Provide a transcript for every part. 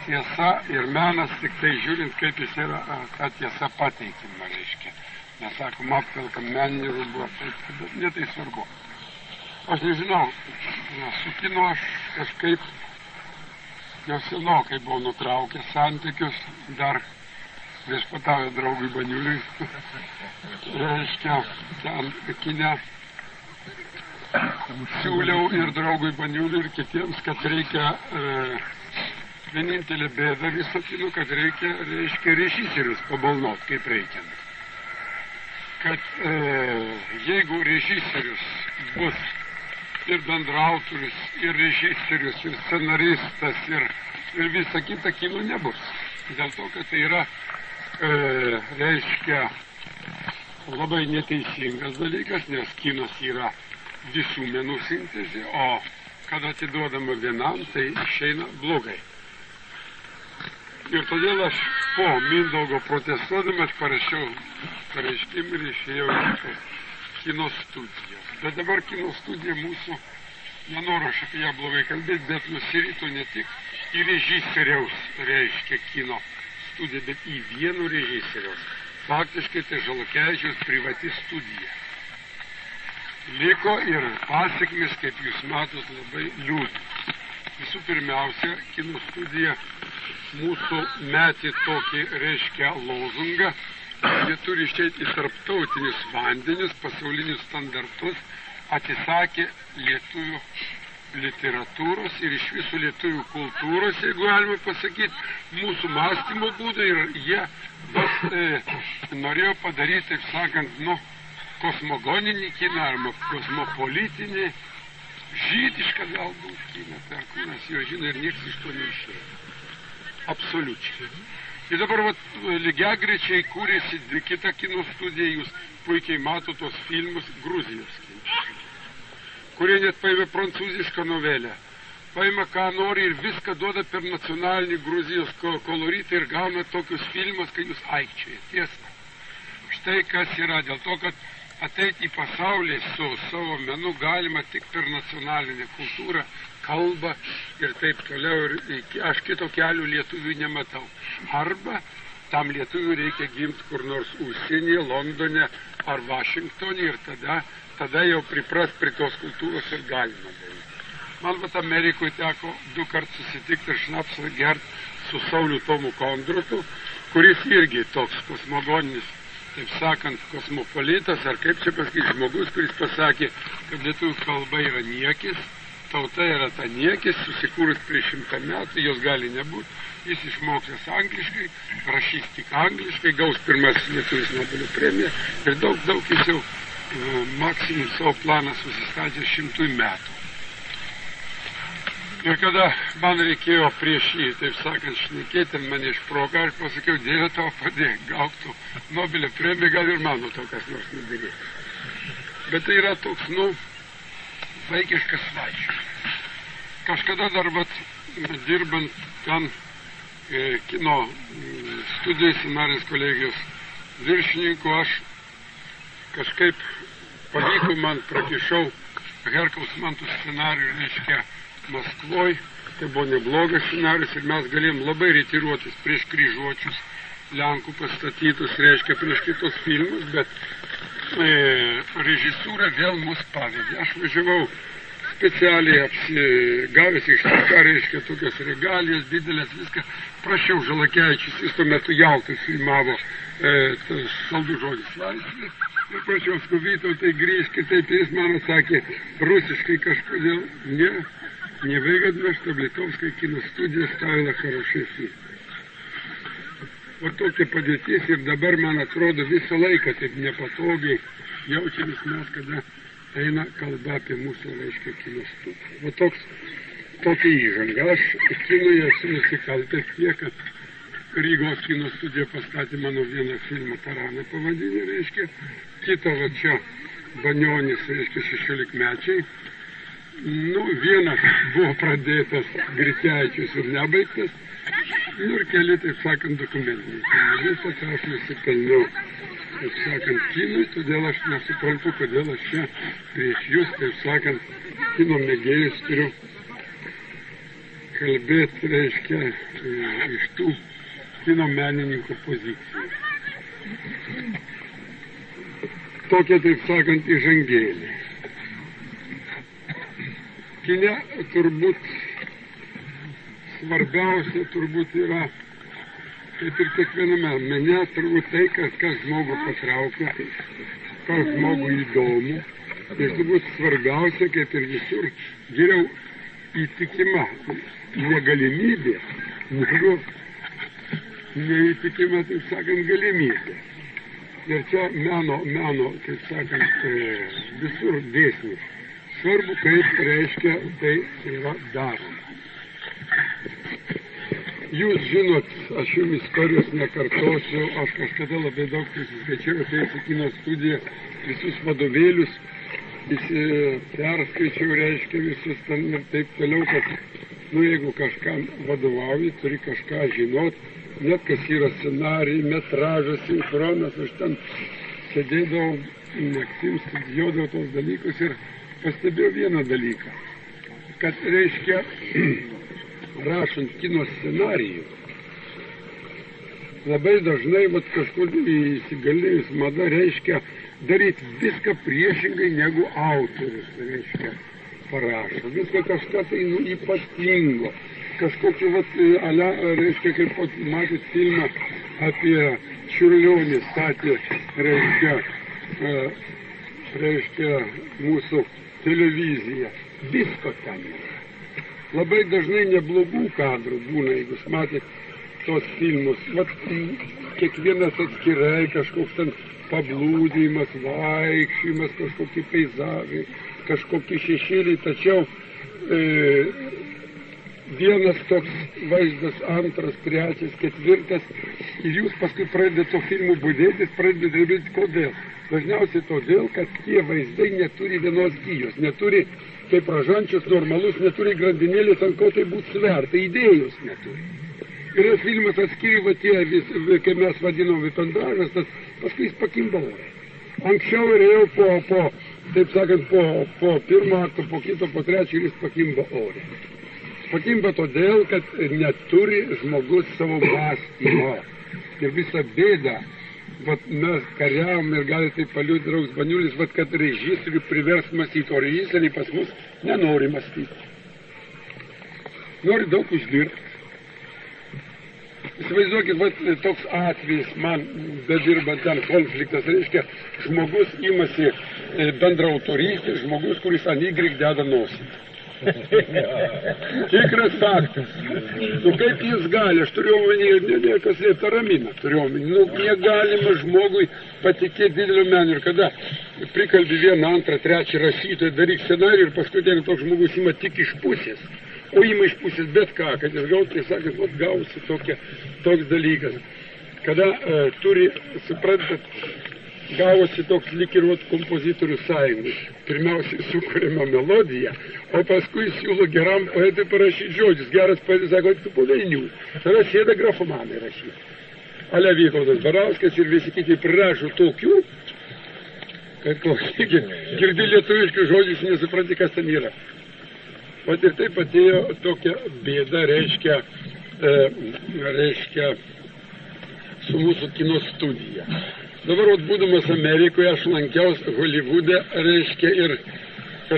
tiesa ir menas, tik tai žiūrint, kaip jis yra, ta tiesa pateikima, reiškia. Mes sakom, apvelkam meninį rūbą, bet ne tai svarbu. Aš nežinau, su kinu aš kažkaip jau senokai buvau nutraukęs santykius, dar viešpatauja draugui Baniuliui, reiškia, ten kine siūliau ir draugui Baniuliui ir kitiems, kad reikia vienintelė bėda viso kino, kad reikia, režisierius pabalnot, kaip reikiant. Kad jeigu režisierius bus ir bendraautorius, ir režisierius, ir scenaristas, ir visa kita, kino nebus. Dėl to, kad tai yra, reiškia, labai neteisingas dalykas, nes kinas yra visų menų sintezė, o kad atiduodama vienam, tai išeina blogai. Ir todėl aš po Mindaugo protestuodamas parašiau pareiškimą ir išėjau iš kino studijos. Bet dabar kino studija mūsų, nenoriu aš apie ją blogai kalbėti, bet nusirito ne tik į režisieriaus, reiškia, kino studiją, bet į vieno režisieriaus. Faktiškai tai Žalakevičiaus privati studija. Liko ir pasekmės, kaip jūs matot, labai liūdnos. Visų pirmiausia, kino studija mūsų metė tokį, reiškia, lozungą. Jie turi išeiti į tarptautinius vandenius, pasaulinius standartus, atsisakė lietuvių literatūros ir iš visų lietuvių kultūros, jeigu galima pasakyti, mūsų mąstymo būdą, ir jie norėjo padaryti, taip sakant, kosmogoninį kiną arba kosmopolitinį, žydišką galbūt kiną, per kūnas jo žino ir niekas iš to neišėjo. Absoliučiai. Ir dabar lygiagrečiai kūrėsi kita kino studija, jūs puikiai mato tos filmus Gruzijos kino, kurie net paėmė prancūzišką novelę, paėmė ką nori ir viską duoda per nacionalinį Gruzijos koloritą ir gauna tokius filmus, kai jūs aikčiojate. Tiesa. Štai kas yra, dėl to, kad ateiti į pasaulį su savo menu galima tik per nacionalinę kultūrą, kalbą ir taip toliau. Ir aš kito kelių lietuvių nematau. Arba tam lietuvių reikia gimti kur nors užsienyje, Londone ar Vašingtone ir tada jau priprast prie tos kultūros ir galima daryti. Man vat Amerikoje teko 2 kartus susitikti ir šnapsą gert su Sauliu Tomu Kondrotu, kuris irgi toks kosmogoninis, taip sakant, kosmopolitas, ar kaip čia pasakyti, žmogus, kuris pasakė, kad lietuvių kalba yra niekis, tauta yra ta niekis, susikūrus prieš 100 metų, jos gali nebūti, jis išmoksęs angliškai, rašys tik angliškai, gaus pirmasis lietuvis Nobelio premiją ir daug jis jau maksimum savo planą susistatė 100 metų. Ir kada man reikėjo prieš jį, taip sakant, šnekėti, mane išproka, aš pasakiau, Dieve tavo padėk, gauktų Nobelio premiją, gal ir mano to kas nors nedarys. Bet tai yra toks, vaikiškas svaičius. Kažkada dar dirbant ten kino studijos scenarijos kolegijos viršininku, aš kažkaip pavyko man, prakišau Herkaus Mantų scenarijų, reiškia, Maskvoj, tai buvo neblogas scenarius ir mes galėjom labai retiruotis prieš kryžiuočius, Lenkų pastatytus, reiškia, prieš kitus filmus, bet režisūra vėl mus pavedė. Aš važiavau specialiai apsigavęs iš tą, reiškia, tokios regalijos, didelės, viską. Prašiau Žalakevičius, jis tuo metu Jaltai filmavo Saldus žodis laisvė. Ir prašiau Skuvytau, tai grįžkit, taip jis man sakė rusiškai kažkodėl, невыгодно, чтобы литовская киностудия ставила хорошие фильмы. Вот tokia padėtis ir dabar, man atrodo, visą laiką taip nepatogiai jaučiamės mes, kada eina kalba apie mūsų, reiškia, kino studiją. Va tokia įžanga. Aš kinoje esu nusikaltęs tiek, kad Rygos kino studija pastatė mano vieną filmą Taraną pavadinį, reiškia, kitą va čia Banionis, reiškia, 16-mečiai. Vienas buvo pradėtas Grikevičius ir nebaigtas, ir keli, taip sakant, dokumentiniai. Visas aš nusipelniau, taip sakant, kinui, todėl aš nesuprantu, kodėl aš čia prieš jūs, taip sakant, kino mėgėjus turiu kalbėti, reiškia, iš tų kino menininkų pozicijų. Tokia, taip sakant, įžangėlė. Kine turbūt svarbiausia yra, kaip ir kiekviename mene, turbūt tai, kas žmogų patraukia, kas žmogų įdomu. Ir turbūt svarbiausia, kaip ir visur, geriau įtikima negalimybė, negu neįtikima, taip sakant, galimybė. Ir čia meno, taip sakant, visur dėsnis. Svarbu, kaip reiškia, tai yra daroma. Jūs žinot, aš jums istorijos nekartosiu, aš kažkada labai daug prisiskaičiau, atėjęs į kino studiją, visus vadovėlius, perskaičiau, reiškia, visus ten ir taip toliau, kad, jeigu kažkam vadovauji, turi kažką žinot, net kas yra scenarijai, metražas, sinchronas, aš ten sėdėdavau, naktim studijuodavau tos dalykus ir pastebėjau vieną dalyką, kad, reiškia, rašant kino scenarijų, labai dažnai kažkur įsigalėjus mada, reiškia, daryti viską priešingai negu autorius, reiškia, parašo. Viską kažką tai ypatingo. Kažkokį, reiškia, kaip matėt filmą apie Čiurlionį statė, reiškia, mūsų televiziją. Visko ten yra. Labai dažnai neblogų kadrų būna, jeigu jūs matėt tos filmus. Kiekvienas atskirai, kažkoks ten pablūdimas, vaikščiojimas, kažkokie peizažai, kažkokie šešėliai, tačiau vienas toks vaizdas, antras, trečias, ketvirtas, ir jūs paskui pradedate to filmų budėtis, pradedate daryti kodėl. Dažniausiai todėl, kad tie vaizdai neturi vienos gijos, neturi, kaip ražančius normalus, neturi grandinėlės, ant ko tai būtų sverta, idėjos neturi. Ir tas filmas atskiri, tie, kai mes vadinom vitondažas, tas paskui jis pakimba ore. Anksčiau ir jau taip sakant, po pirmo akto, po kito, po trečio ir jis pakimba ore. Pakimba todėl, kad neturi žmogus savo mąstymo. Ir visą bėdą, mes kariavom ir gali tai paliūdti draugs Baniulis, kad režisierių privers mąstyti, o režisieriai pas mus nenori mąstyti. Nori daug uždirbti. Įsivaizduokit, toks atvejis man bedirbant ten konfliktas, reiškia, žmogus imasi bendraautorystės, žmogus, kuris ant Y deda nosį. Tikras faktas. Kaip jis gali, aš turiu omeny, niekas liepta ramina, turiu omeny, negalima žmogui patikėti didelio menio. Ir kada prikalbi vieną, antrą, trečią rašytoją, daryk scenarijų ir paskui toks žmogus ima tik iš pusės. O ima iš pusės bet ką, kad jis gautų, tai sakė, gausi toks dalykas. Kada turi, suprantat, gavosi toks lyg ir kompozitorių sąjungai. Pirmiausiai sukūrėme melodiją, o paskui siūlo geram poetui parašyti žodžius. Geras poetas sako, tu po velnių. Tada sėda grafomanai rašyti. Ale Vytautas Barauskas ir visi kiti prirašo tokių, kad klausykit, girdi lietuviškių žodžius, nesupranti, kas ten yra. O ir taip atėjo tokia bėda, reiškia, su mūsų kino studija. Dabar, būdamas Amerikoje, aš lankiaus Holivude, reiškia, ir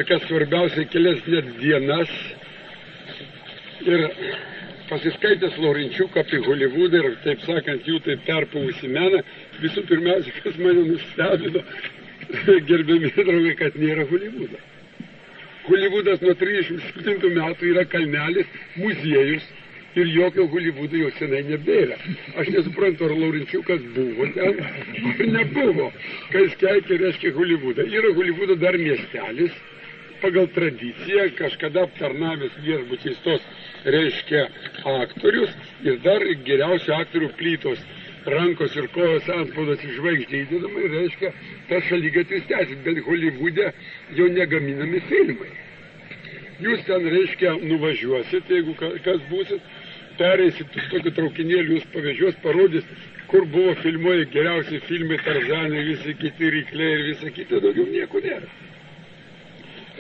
kas svarbiausia, kelias net dienas. Ir pasiskaitęs Laurinčiuką apie Holivudą ir, taip sakant, jų taip perpavusi meną, visų pirmiausia, kas mane nustebino, gerbiami draugai, kad nėra Holivudo. Holivudas nuo 37 metų yra kalnelis, muziejus ir jokio Holivudo jau senai nebėra. Aš nesuprantu, ar Laurinčiukas buvo ten, ar nebuvo. Kai jis keikė, reiškia Holivudą. Yra Holivudo dar miestelis, pagal tradiciją, kažkada aptarnavęs viešbučiais tos, reiškia, aktorius ir dar geriausių aktorių plytos. Rankos ir kojos antspaudas iš žvaigždė įdedama ir reiškia, tas šaligatvis tęsit, bet Holivude jau negaminami filmai. Jūs ten, reiškia, nuvažiuosit, jeigu kas būsit, pereisit tokį traukinėlį, jūs pavežios, parodys, kur buvo filmuoja geriausi filmai, Tarzanai, visi kiti rykliai ir visa kita, daugiau nieko nėra.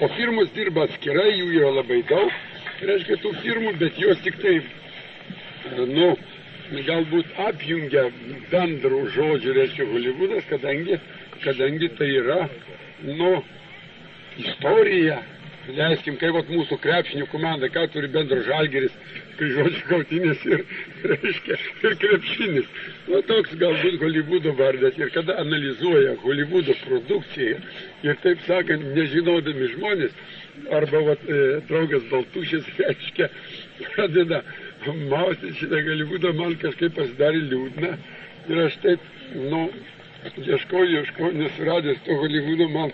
O firmos dirba atskirai, jų yra labai daug, reiškia, tų firmų, bet jos tik tai, galbūt apjungia bendrų žodžių, reiškia, Holivudas, kadangi tai yra, istorija. Leiskim, kaip mūsų krepšinių komanda, ką turi bendro Žalgiris, Kryžiuočių kautynės ir, reiškia, ir krepšinis. Toks galbūt Holivudo vardas. Ir kada analizuoja Holivudo produkciją ir, taip sakant, nežinodami žmonės, arba draugas Baltušis, reiškia, pradeda mausti šitą Holivudą, man kažkaip pasidarė liūdna. Ir aš taip, ieškojau, nesuradęs to Holivudo, man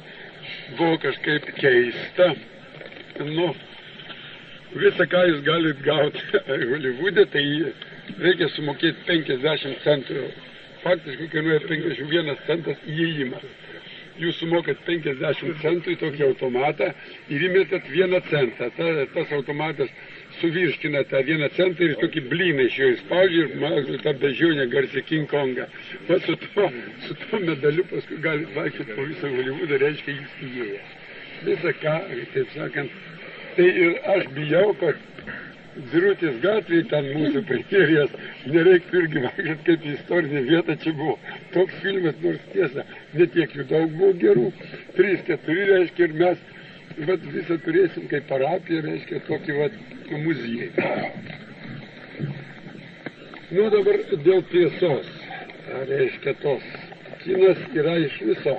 buvo kažkaip keista. Visą, ką jūs galite gauti Holivudė, tai reikia sumokėti 50 centų. Faktiškai kainuoja 51 centas įėjimas. Jūs sumokat 50 centų į tokį automatą ir įmetat 1 centą. Tas automatas suvirškina tą 1 centą ir tokį blyną iš jo įspaudžia ir mažu tą bežionę garsią King Kongą. Su to medaliu paskui galite vaikščioti po visą Holivudą, reiškia jis įėjęs. Visą ką, taip sakant, tai ir aš bijau, kad Birutės gatvėje ten mūsų premjerės nereiktų irgi vaikščioti kaip istorinė vieta čia buvo. Toks filmas, nors tiesa, netiek jų daug buvo gerų, 3-4, reiškia, ir mes visą turėsim kaip parapiją, reiškia, tokį muziejų. Dabar dėl tiesos, reiškia, tos kinas yra iš viso.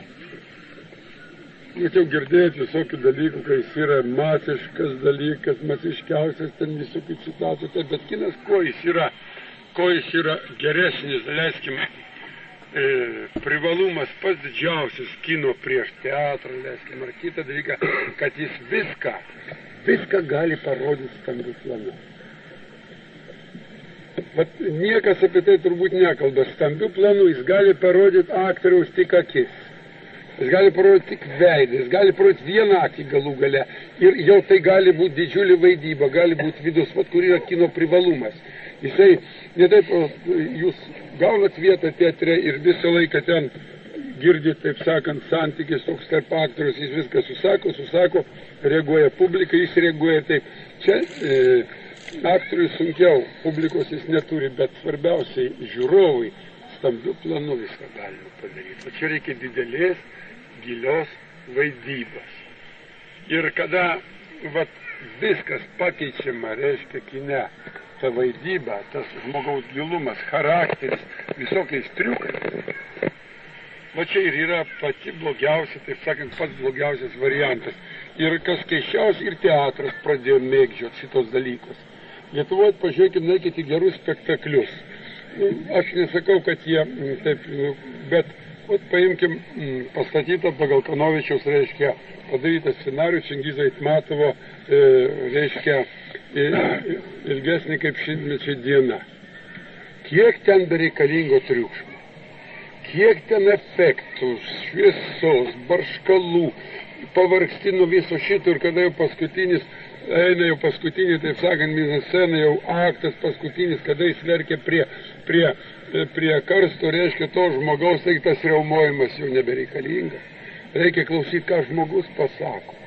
Jau girdėti visokių dalykų, kai jis yra masiškas dalykas, masiškiausias, ten visokių citatų, bet kinas, kuo jis yra geresnis, leiskime, privalumas pats didžiausias kino prieš teatrą, leiskime, ar kitą dalyką, kad jis viską gali parodyti stambiu planu. Niekas apie tai turbūt nekalba, stambiu planu jis gali parodyti aktoriaus tik akis. Jis gali parodyti tik veidą, jis gali parodyti vieną akį galų gale ir jau tai gali būti didžiulė vaidyba, gali būti vidus, kur yra kino privalumas. Jisai, ne taip, jūs gaunat vietą teatre ir visą laiką ten girdit, taip sakant, santykis toks tarp aktorius, jis viską susako, reaguoja publika, jis reaguoja taip. Čia aktoriui sunkiau, publikos jis neturi, bet svarbiausiai žiūrovui stambiu planu viską galima padaryti. O čia reikia didelės, gilios vaidybos. Ir kada viskas pakeičiama, reiškia kine, ta vaidyba, tas žmogaus gilumas, charakteris, visokiais triukais, čia ir yra pati blogiausia, taip sakant, pats blogiausias variantas. Ir kas keiščiausia, ir teatras pradėjo mėgdžioti šitos dalykus. Lietuvoje, pažiūrėkime, neikite gerus spektaklius. Aš nesakau, kad jie taip, bet paimkim pastatytą pagal Kanovičiaus, reiškia, padarytą scenarijų Čingizo Aitmatovo, reiškia, ilgesnį kaip šimtmečio diena. Kiek ten bereikalingo triukšmo, kiek ten efektų, šviesos, barškalų, pavargsti nuo viso šito ir kada jau paskutinis, taip sakant, mizanscena, jau aktas paskutinis, kada jis verkia prie karsto, reiškia, to žmogaus, tai tas riaumojimas jau nebereikalingas. Reikia klausyti, ką žmogus pasako.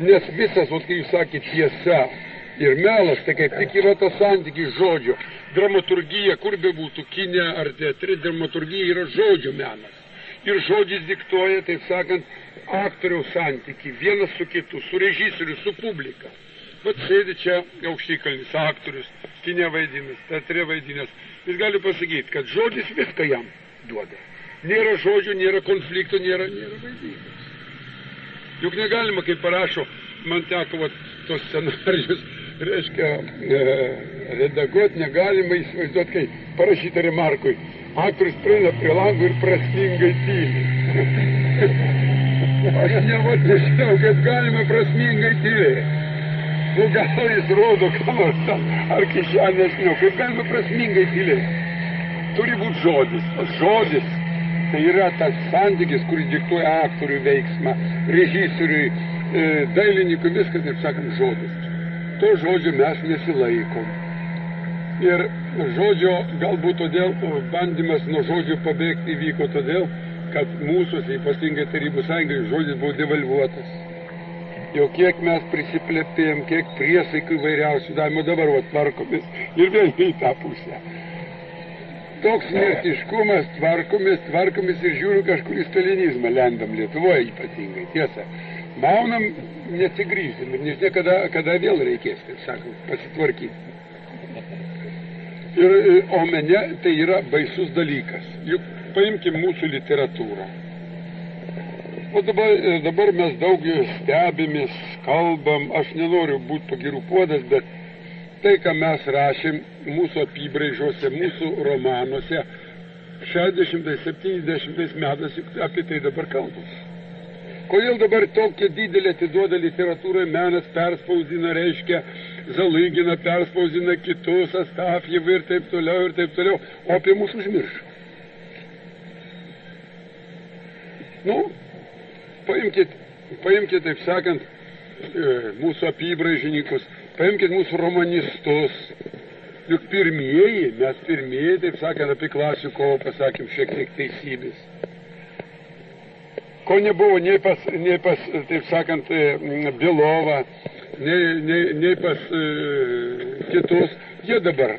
Nes visas, kai jūs sakėte, tiesa ir melas, tai kaip tik yra tas santykis žodžio. Dramaturgija, kur bebūtų, kine ar teatre, dramaturgija yra žodžio menas. Ir žodis diktuoja, taip sakant, aktoriaus santykį, vienas su kitu, su režisieriu, su publika. Sėdi čia aukštikalnis aktorius, kine vaidinęs, teatre vaidinęs. Jis gali pasakyti, kad žodis viską jam duoda. Nėra žodžių, nėra konflikto, nėra vaidybos. Juk negalima, kaip parašo, man teko tos scenarijus, reiškia, redaguoti, negalima įsivaizduoti, kai parašyta remarkui. Aktorius prieina prie langų ir prasmingai tyli. Aš nežinau, kaip galima prasmingai tylėti. Gal jis rodo, ką nors ten, ar kišenės, kaip galima prasmingai tylėti. Turi būti žodis. Žodis tai yra tas santykis, kuris diktuoja aktorių veiksmą, režisieriui, dailininkui, viskas, taip sakant, žodis. To žodžio mes nesilaikom. Ir žodžio, galbūt todėl bandymas nuo žodžio pabėgti įvyko todėl, kad mūsų, ypatingai Tarybų Sąjungai, žodis buvo devalvuotas. jau kiek mes prisiplėpėjom, kiek priesaikų įvairiausių davimo, dabar tvarkomis ir vėl į tą pusę. Toks mirtiškumas, tvarkomis ir žiūriu kažkur į stalinizmą lendam Lietuvoje ypatingai, tiesa. Maunam, nesigrįžim ir nežinia, kada vėl reikės, taip sakant, pasitvarkyti. O mene tai yra baisus dalykas. Juk paimkim mūsų literatūrą. O dabar mes daug stebimės, kalbam, aš nenoriu būti pagirų puodas, bet tai, ką mes rašėm mūsų apybraižose, mūsų romanuose, 60-70 metais apie tai dabar kalbus. Kodėl dabar tokia didelė atiduoda literatūrai, menas perspausdina, reiškia, Zalygina perspausdina kitus, Astafjevą ir taip toliau, o apie mūsų užmiršo. Paimkite, taip sakant, mūsų apybraižininkus, paimkite mūsų romanistus. Juk mes pirmieji, taip sakant, apie Klasikovo pasakėm šiek tiek teisybės. Ko nebuvo nei pas, taip sakant, Bilovą, nei pas kitus, jie dabar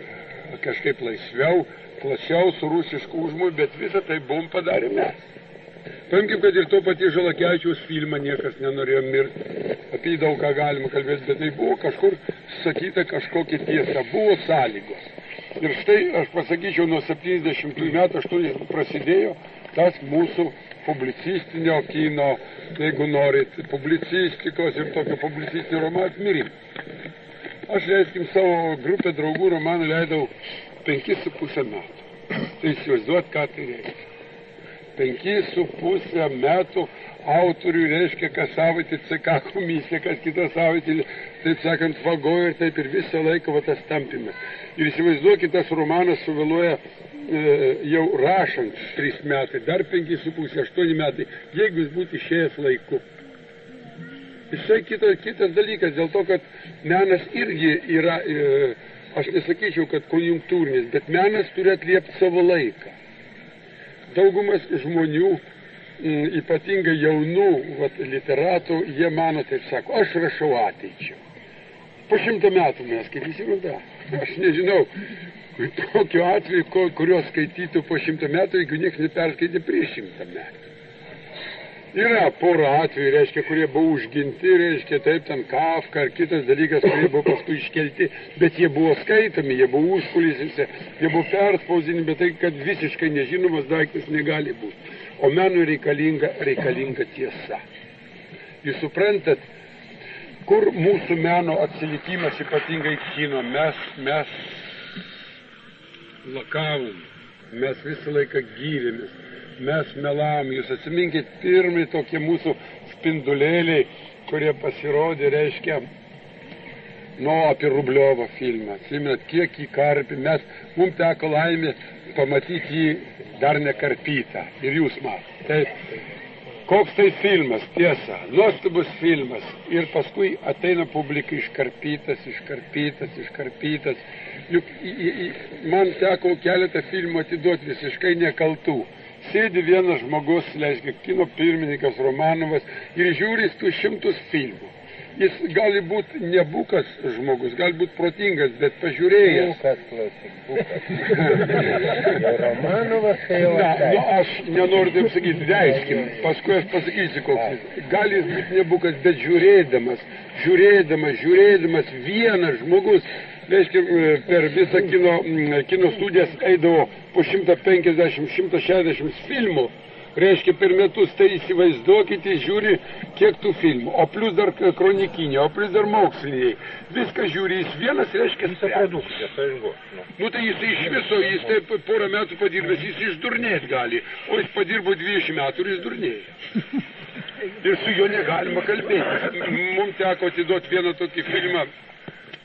kažkaip laisviau, plačiau, su rusišku užmoju, bet visą tai buvom padarę mes. Paimkim, kad ir to paties Žalakevičiaus filmą niekas nenorėjo mirti, apie jį daug ką galima kalbėti, bet tai buvo kažkur sakyta kažkokia tiesa, buvo sąlygos. Ir štai, aš pasakyčiau, nuo 70 metų 80 prasidėjo tas mūsų publicistinio kino, jeigu norit, publicistikos ir tokio publicistinio romano atmirimą. Aš, leiskim, savo grupę draugų romanų leidau 5,5 metų. Tai įsivaizduot, ką tai reikia. 5,5 metų autorių reiškia, kas savaitę CK komisija, kas kitą savaitę, taip sakant, vagoja ir taip ir visą laiką tas tampimas. Ir įsivaizduokit, tas romanas suvėluoja jau rašant 3 metai, dar 5,5, 8 metai, jeigu jis būtų išėjęs laiku. Visai kitas dalykas, dėl to, kad menas irgi yra, aš nesakyčiau, kad konjunktūrinis, bet menas turi atliepti savo laiką. Daugumas žmonių, ypatingai jaunų literatų, jie mano, taip sako, aš rašau ateičiau. Po 100 metų mes skaitysim, aš nežinau, tokiu atveju, kurios skaitytų po 100 metų, jeigu niekas neperskaitė prieš 100 metų. Yra pora atvejų, reiškia, kurie buvo užginti, reiškia, taip, ten Kafka ar kitas dalykas, kurie buvo paskui iškelti, bet jie buvo skaitomi, jie buvo užkulisėse, jie buvo perspausdinti, bet tai, kad visiškai nežinomas daiktas negali būti. O menui reikalinga tiesa. Jūs suprantat, kur mūsų meno atsilikimas, ypatingai kino, mes lakavom, mes visą laiką gyrėmės. Mes melavom, jūs atsiminkit pirmai tokie mūsų spindulėliai, kurie pasirodė, reiškia, apie Rubliovą filmą. Atsiminat, kiek jį karpė, mums teko laimė pamatyti jį dar nekarpytą. Ir jūs matėte. Taip, koks tai filmas, tiesa, nuostabus filmas. Ir paskui ateina publika iškarpytas. Juk man teko keletą filmų atiduoti visiškai nekaltų. Sėdi vienas žmogus, leiškia, kino pirmininkas Romanovas ir žiūri tų 100 filmų. Jis gali būti nebukas žmogus, gali būti protingas, bet pažiūrėjęs. Bukas, Romanovas tai jau aš nenoriu taip sakyti, leiskim, paskui aš pasakysiu koks. Gali jis būti nebukas, bet žiūrėdamas vienas žmogus, reiškia, per visą kino studijas eidavo po 150-160 filmų, reiškia, per metus, tai įsivaizduokite, žiūri, kiek tų filmų, o plus dar kronikiniai, o plus dar moksliniai. Viską žiūri, jis vienas, reiškia, produkcija, tai buvo. Tai jis iš viso, jis taip porą metų padirbęs, jis išdurnėt gali, o jis padirbo 20 metų ir jis durnėja. Ir su juo negalima kalbėti. Mums teko atiduoti vieną tokį filmą,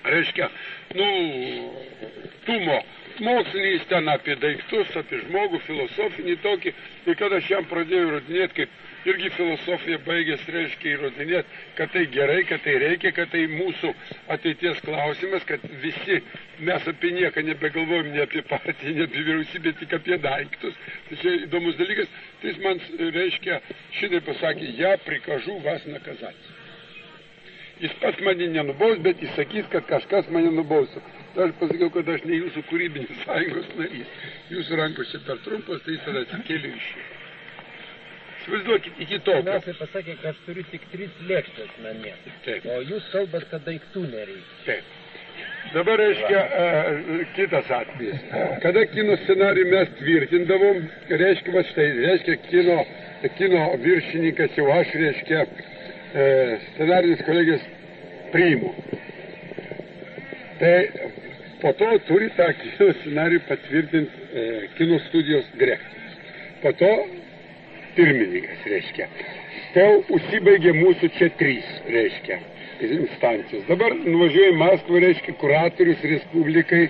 reiškia, Tumo, mokslinis ten apie daiktus, apie žmogų, filosofinį tokį, ir kad aš jam pradėjau įrodinėti, kaip irgi filosofija baigės, reiškia įrodinėti, kad tai gerai, kad tai reikia, kad tai mūsų ateities klausimas, kad visi mes apie nieką nebegalvojom, ne apie partiją, ne apie vyriausybę, tik apie daiktus. Tai čia įdomus dalykas, tai jis man, reiškia, šitai pasakė, ja prikažu vas naказать. Jis pats mane nenubaus, bet jis sakys, kad kažkas mane nubausų. Tai aš pasakiau, kad aš ne jūsų kūrybinės sąjungos narys. Jūsų rankos čia per trumpas, tai jis tada atsikėlė iš jų. Įsivaizduokit, iki tokio. Pirmiausiai pasakė, kad aš turiu tik 3 lėkštės namie. Taip. O jūs kalbat, kad daiktų nereikia. Taip. Dabar, reiškia, kitas atvejis. Kada kino scenarijų mes tvirtindavom, reiškia, va štai, reiškia, kino viršininkas jau aš, reiškia, scenarijos kolegijos priimu. Tai po to turi tą kino scenarijų patvirtinti kino studijos direktorius. Po to pirmininkas, reiškia. Tai užsibaigė mūsų čia 3, reiškia, instancijos. Dabar nuvažiuoja į Maskvą, reiškia, kuratorius Respublikai,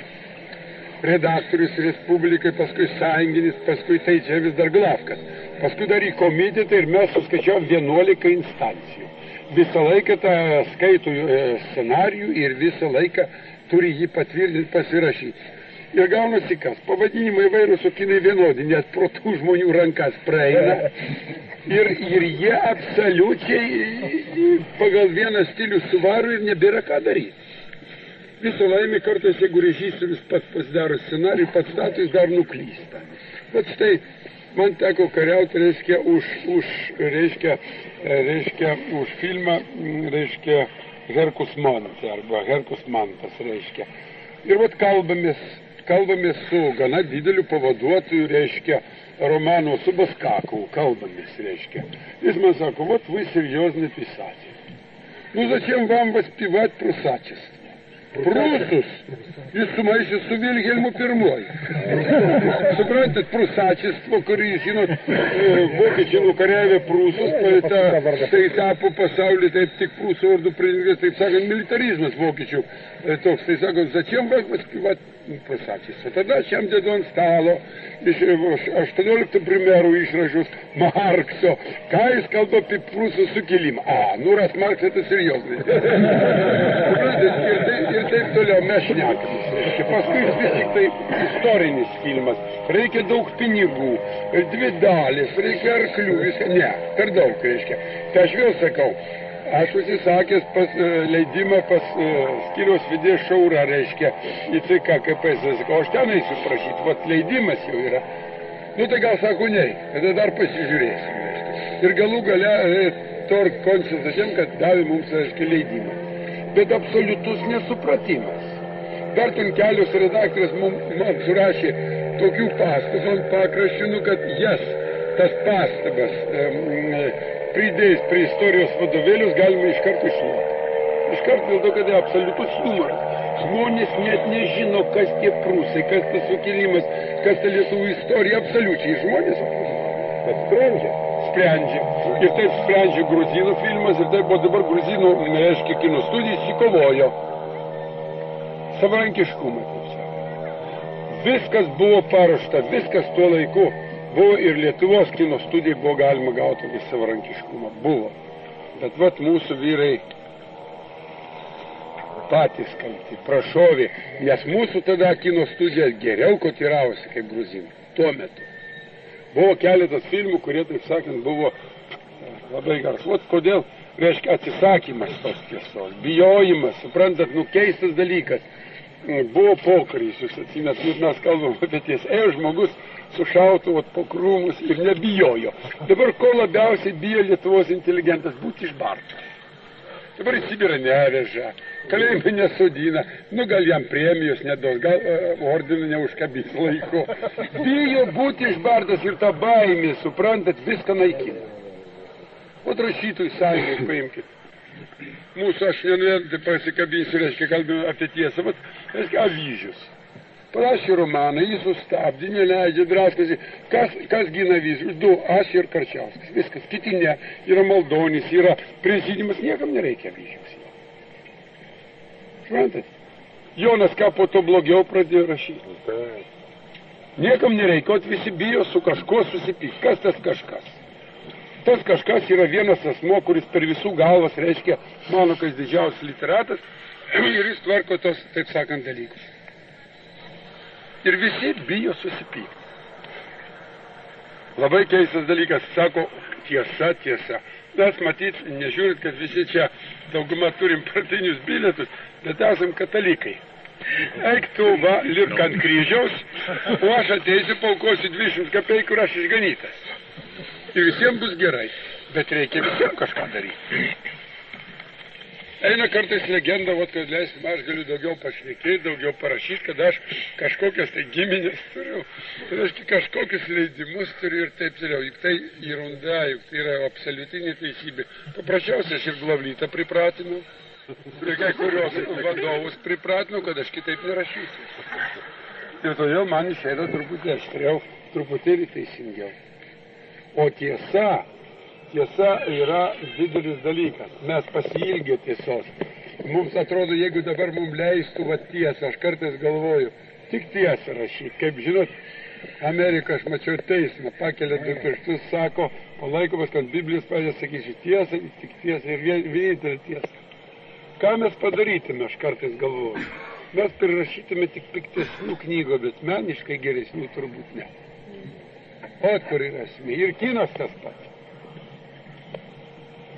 redaktorius Respublikai, paskui sąjunginis, paskui tai čia vis dar Glavkas. Paskui dar į komitetą ir mes suskaičiavom 11 instancijų. Visą laiką tą skaito scenarijų ir visą laiką turi jį patvirtinti, pasirašyti. Ir gaunasi kas? Pavadinimai įvairūs, o kinai vienodi, net pro tų žmonių rankas praeina. Ir jie absoliučiai pagal vieną stilių suvaro ir nebėra ką daryti. Visą laimę kartais, jeigu režisierius pats pasidaro scenarijų, pats stato, jis dar nuklysta. Bet štai, man teko kariauti, reiškia, už filmą, reiškia, Herkus Mantė, arba Herkus Mantas, reiškia. Ir vat kalbamės su gana dideliu pavaduotoju, reiškia, Romano su Баскакову, kalbamės, reiškia. Jis man sako, вот вы серьезный писатель. Ну зачем вам воспевать прусачество? Prusus, jis sumaišė su Vilhelmu I. Suprantat, prusačistvo, kuris, žinot, vokiečiai nukariavė Prusus, tai tapo pasaulį, taip tik Prūsų vardų pridengęs, taip sakant, militarizmas vokiečių. Toks, tai sakant, зачем вам воспевать прусачество? Tada šiam dedu ant stalo, iš 18 primерų išrašus Markso, ką jis kalba apie Prūsų sukilimą. Nu ras Marksas, tai seriozai. Ir taip toliau mes šnekamės. Paskui vis tik tai istorinis filmas. Reikia daug pinigų, 2 dalis, reikia arklių, viską. Ne, per daug reiškia. Tai aš vėl sakau, aš užsisakęs pas leidimą pas skyriaus vedėją Šaurą, reiškia, į CKKP, sakau, aš ten eisiu prašyti, vat leidimas jau yra. Nu tai gal sako, nereikia, tada dar pasižiūrėsim, reiškia. Ir galų gale to konsultacijom, kad davė mums, reiškia, leidimą. Bet absoliutus nesupratimas. Dar ten kelios redaktorės man surašė tokių pastabų ant pakraščių, kad jas, tas pastabas, pridėjus prie istorijos vadovėlius, galima iš karto išnuoti. Iš karto dėl to, kad tai absoliutus humoras. Žmonės net nežino, kas tie prūsai, kas tas sukilimas, kas ta lietuvų istorija, absoliučiai. Žmonės sprendžia. Ir taip sprendžia gruzinų filmas, ir taip, o dabar gruzinų, reiškia, kino studijas įkovojo. Savarankiškumą, taip sakė. Viskas buvo paruošta, viskas tuo laiku buvo ir Lietuvos kino studijai buvo galima gauti vis savarankiškumą. Buvo. Bet vat mūsų vyrai patys kalti, prašovė, nes mūsų tada kino studija geriau kotiravosi kaip gruzinų. Tuo metu. Buvo keletas filmų, kurie, taip sakant, buvo labai geras. Vat kodėl, reiškia, atsisakymas tos tiesos, bijojimas, suprantat, keistas dalykas. Buvo pokarys, jūs atsimet, mes kalbam apie tiesą. Ėjo žmogus su šautuvu po krūmus ir nebijojo. Dabar ko labiausiai bijo Lietuvos inteligentas būti išbartas. Dabar į Sibirą neveža, kalėjimą nesodina, gal jam premijos neduos, gal ordiną neužkabins laiko. Bijo būti išbartas ir tą baimę, suprantat, viską naikina. O rašytojų sąjungai paimkit. Mūsų aš vieną pasikabinsiu, reiškia, kalbėjome apie tiesą, bet, reiškia, Avyžius. Parašė romaną, jį sustabdė, neleidžia, draskosi. Kas gina Avyžius? 2, aš ir Karčiauskas. Viskas, kiti ne. Yra Maldonis, yra prezidiumas, niekam nereikia Avyžiaus. Šventat? Jonas ką po to blogiau pradėjo rašyti. Niekam nereikia, o visi bijo su kažkuo susipykti. Kas tas kažkas? Tas kažkas yra vienas asmo, kuris per visų galvas reiškia, mano, kad didžiausias literatas, ir jis tvarko tos, taip sakant, dalykus. Ir visi bijo susipykti. Labai keistas dalykas, sako, tiesa, Mes matyt, nežiūrint, kad visi čia dauguma turim partinius bilietus, bet esam katalikai. Eik tu va, lipk ant kryžiaus, o aš ateisiu, paukosiu 200 kapeikų ir aš išganytas. Ir visiems bus gerai, bet reikia visiems kažką daryti. Eina kartais legenda, kad leisim, aš galiu daugiau pašnekėti, daugiau parašyti, kad aš kažkokias tai giminės turiu, tai reiškia kažkokius leidimus turiu ir taip toliau. Juk tai įrunda, juk tai yra absoliutinė teisybė. Paprasčiausiai aš ir Glavlytą pripratinau, prie kai kurios vadovus pripratinau, kad aš kitaip nerašysiu. Ir todėl man išeina truputį aštriau, truputėlį teisingiau. O tiesa yra didelis dalykas. Mes pasiilgę tiesos. Mums atrodo, jeigu dabar mums leistų va tiesą, aš kartais galvoju, tik tiesą rašyti. Kaip žinot, Ameriką aš mačiau teismą, pakelia 2 pirštus, sako, palaikomas, kad Biblijos pradės sakysiu tiesą, tik tiesą ir vienintelė tiesą. Ką mes padarytume, aš kartais galvoju. Mes prirašytume tik piktesnių knygų, bet meniškai geresnių turbūt ne. O kur yra esmė. Ir kinas tas pats.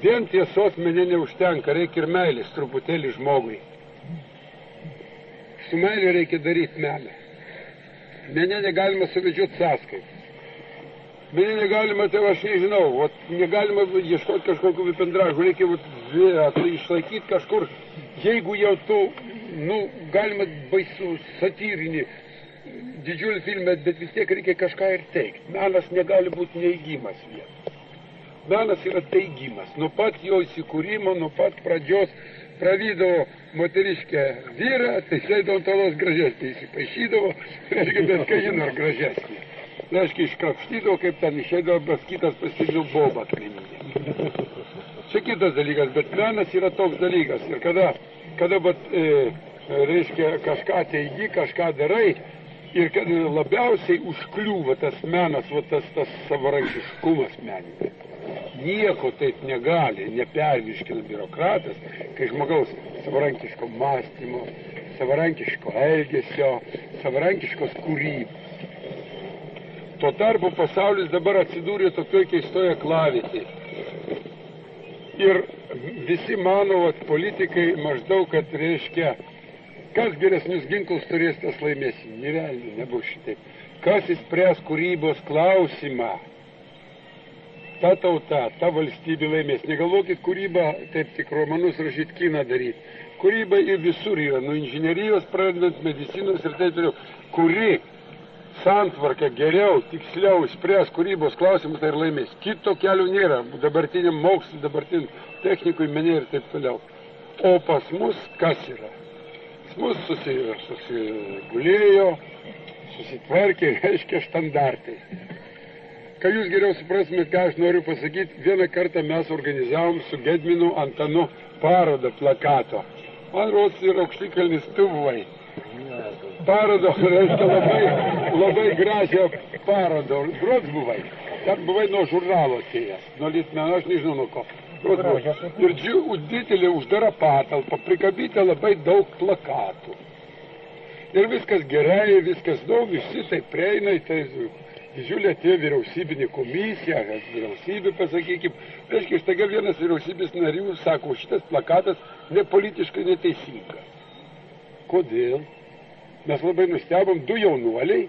Vien tiesos mene neužtenka, reikia ir meilės truputėlį žmogui. Su meilė reikia daryti meną. Mene negalima suvedžioti sąskaitas. Mene negalima, tai aš nežinau, negalima ieškoti kažkokių vipendražų, reikia išlaikyti kažkur, jeigu jau tu, galima baisų satyrinį, didžiulį filmą, bet vis tiek reikia kažką ir teikti. Menas negali būti neįgymas vien. Menas yra teigimas. Nuo pat jo įsikūrimo, nuo pat pradžios pravydavo moteriškę vyrą, tai sėdavo ant olos gražesnį, įsipaišydavo, reiškia, bet ką žino, ar gražesnį. Reiškia, iškrapštydavo, kaip ten išeidavo, bet kitas pasidėjo bobą atminį. Čia kitas dalykas, bet menas yra toks dalykas. Ir kada reiškia, kažką teigi, kažką darai, ir kad labiausiai užkliūva tas menas, tas savarankiškumas menininkas. Nieko taip negali, nepervirškina biurokratas, kai žmogaus savarankiško mąstymo, savarankiško elgesio, savarankiškos kūrybos. Tuo tarpu pasaulis dabar atsidūrė tokioje keistoje aklavietėje. Ir visi mano, politikai maždaug, kad reiškia, kas geresnius ginklus turės, tas laimės. Nerealiai, nebus šitaip. Kas įspręs kūrybos klausimą, ta tauta, ta valstybė laimės. Negalvokit kūrybą, taip tik romanus rašyti, kiną daryti. Kūryba ir visur yra, nuo inžinerijos pradedant, medicinos ir taip toliau. Kuri santvarka geriau, tiksliau spręs kūrybos klausimus, tai ir laimės. Kito kelio nėra, dabartiniam mokslui, dabartiniam technikui, menė ir taip toliau. O pas mus kas yra? Pas mus susigulėjo, susitvarkė, reiškia štandartai. Kad jūs geriau suprastumėt, ką aš noriu pasakyti, vieną kartą mes organizavom su Gedminu Antanu parodą plakato. Man rodos ir Aukštikalnis Tuvai. Parodą, reiškia, labai gražią parodą. Brods buvai. Ten buvai nuo žurnalo atėjęs. Nuo Litmeno, aš nežinau nuo ko. Ir didelė uždara patalpa, prikabyta labai daug plakatų. Ir viskas gerai, viskas daug, visi tai prieina, tai didžiulė atėjo vyriausybinė komisija, vyriausybė, pasakykim. Reiškia, štaiga vienas vyriausybės narių sako, šitas plakatas nepolitiškai neteisingas. Kodėl? Mes labai nustebom, 2 jaunuoliai,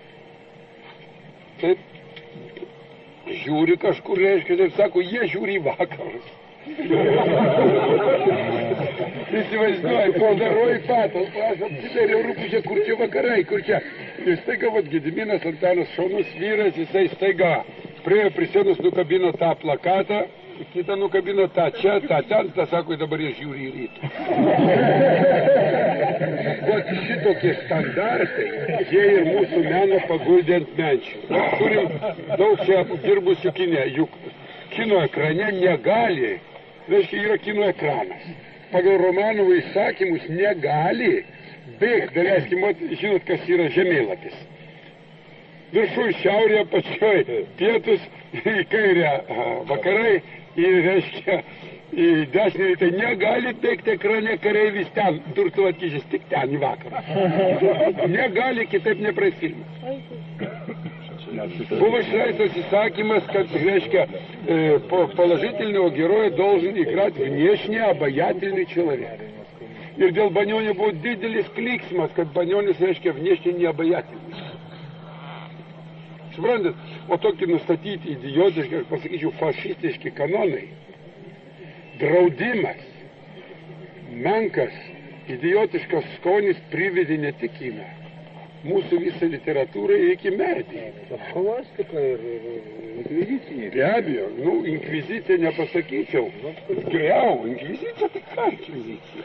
taip, žiūri kažkur, reiškia, taip sako, jie žiūri į vakarus. Įsivaizduoju, po daroji patalpą, aš apsidariau rūpučią, kur čia vakarai, kur čia. Ir staiga, Gediminas Antanas šaunus vyras, jisai staiga priejo prie sienos, nukabino tą plakatą, kitą nukabino tą čia, tą ten, tą sako, dabar jie žiūri į rytą. Vat šitokie standartai, jie ir mūsų meną paguldė ant menčių. Mes turim daug čia dirbusių kine, juk kino ekrane negali, reiškia, yra kino ekranas. Pagal Romanovo įsakymus negali bėgti, daleiskim, žinot, kas yra žemėlapis. Viršui šiaurė, pačioj pietus, į kairę vakarai, ir reiškia, į dešinę, tai negali bėgti ekrane kareivis ten, durtų atkyžęs tik ten į vakarą. Negali, kitaip nepraeis filmas. Buvo išleistas įsakymas, kad, reiškia, положительного героя должен играть внешне обаятельный человек. Ir dėl Banionio buvo didelis kliksmas, kad Banionis, reiškia, внешне необаятельный. Suprantat, o tokį nustatyti idiotiškai, aš pasakyčiau, fašistiški kanonai, draudimas, menkas, idiotiškas skonis privedė ne tik kiną, mūsų visą literatūrą iki medį. Scholastika ir inkvizicinė. Be abejo, inkvizicija nepasakyčiau. Griau, inkvizicija tai ką inkvizicija?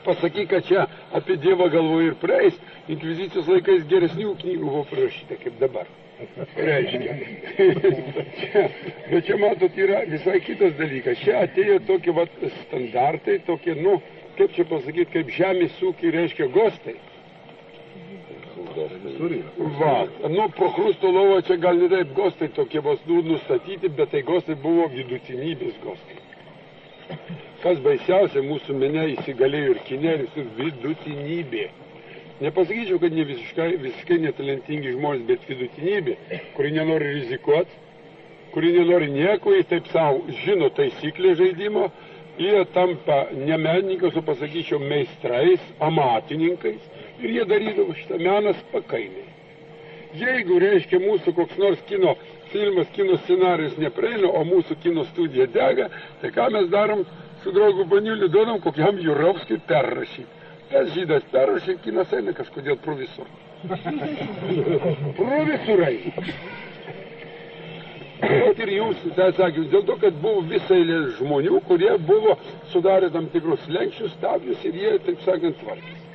Pasakyk, kad čia apie Dievą galvoju ir praeis, inkvizicijos laikais geresnių knygų buvo parašyta kaip dabar. Reiškia. Bet čia, matot, yra visai kitas dalykas. Čia atėjo tokie standartai, tokie, kaip čia pasakyti, kaip žemės ūkiai, reiškia, gostai. Pro Chrustolovą čia gal ne taip gostai tokie bus nustatyti, bet tai gostai buvo vidutinybės gostai. Kas baisiausia, mūsų mene įsigalėjo ir kine, ir vidutinybė. Nepasakyčiau, kad ne visiškai netalentingi žmonės, bet vidutinybė, kuri nenori rizikuoti, kuri nenori nieko, jie taip savo žino taisyklę žaidimo, jie tampa ne menininkas, o pasakyčiau meistrais, amatininkais, ir jie darydavo šitą meną pakaimiai. Jeigu, reiškia, mūsų koks nors kino filmas, kino scenarijus nepraeina, o mūsų kino studija dega, tai ką mes darom su draugu Baniuliu, duodam kokiam Jurovskiui perrašyti. Tas žydas perrašė, kinas eina kažkodėl pro visur. Pro visur eina. Ir jums, tai sakiau, dėl to, kad buvo visai žmonių, kurie buvo sudarę tam tikrus lenkščius stabdžius ir jie, taip sakant, tvarkės.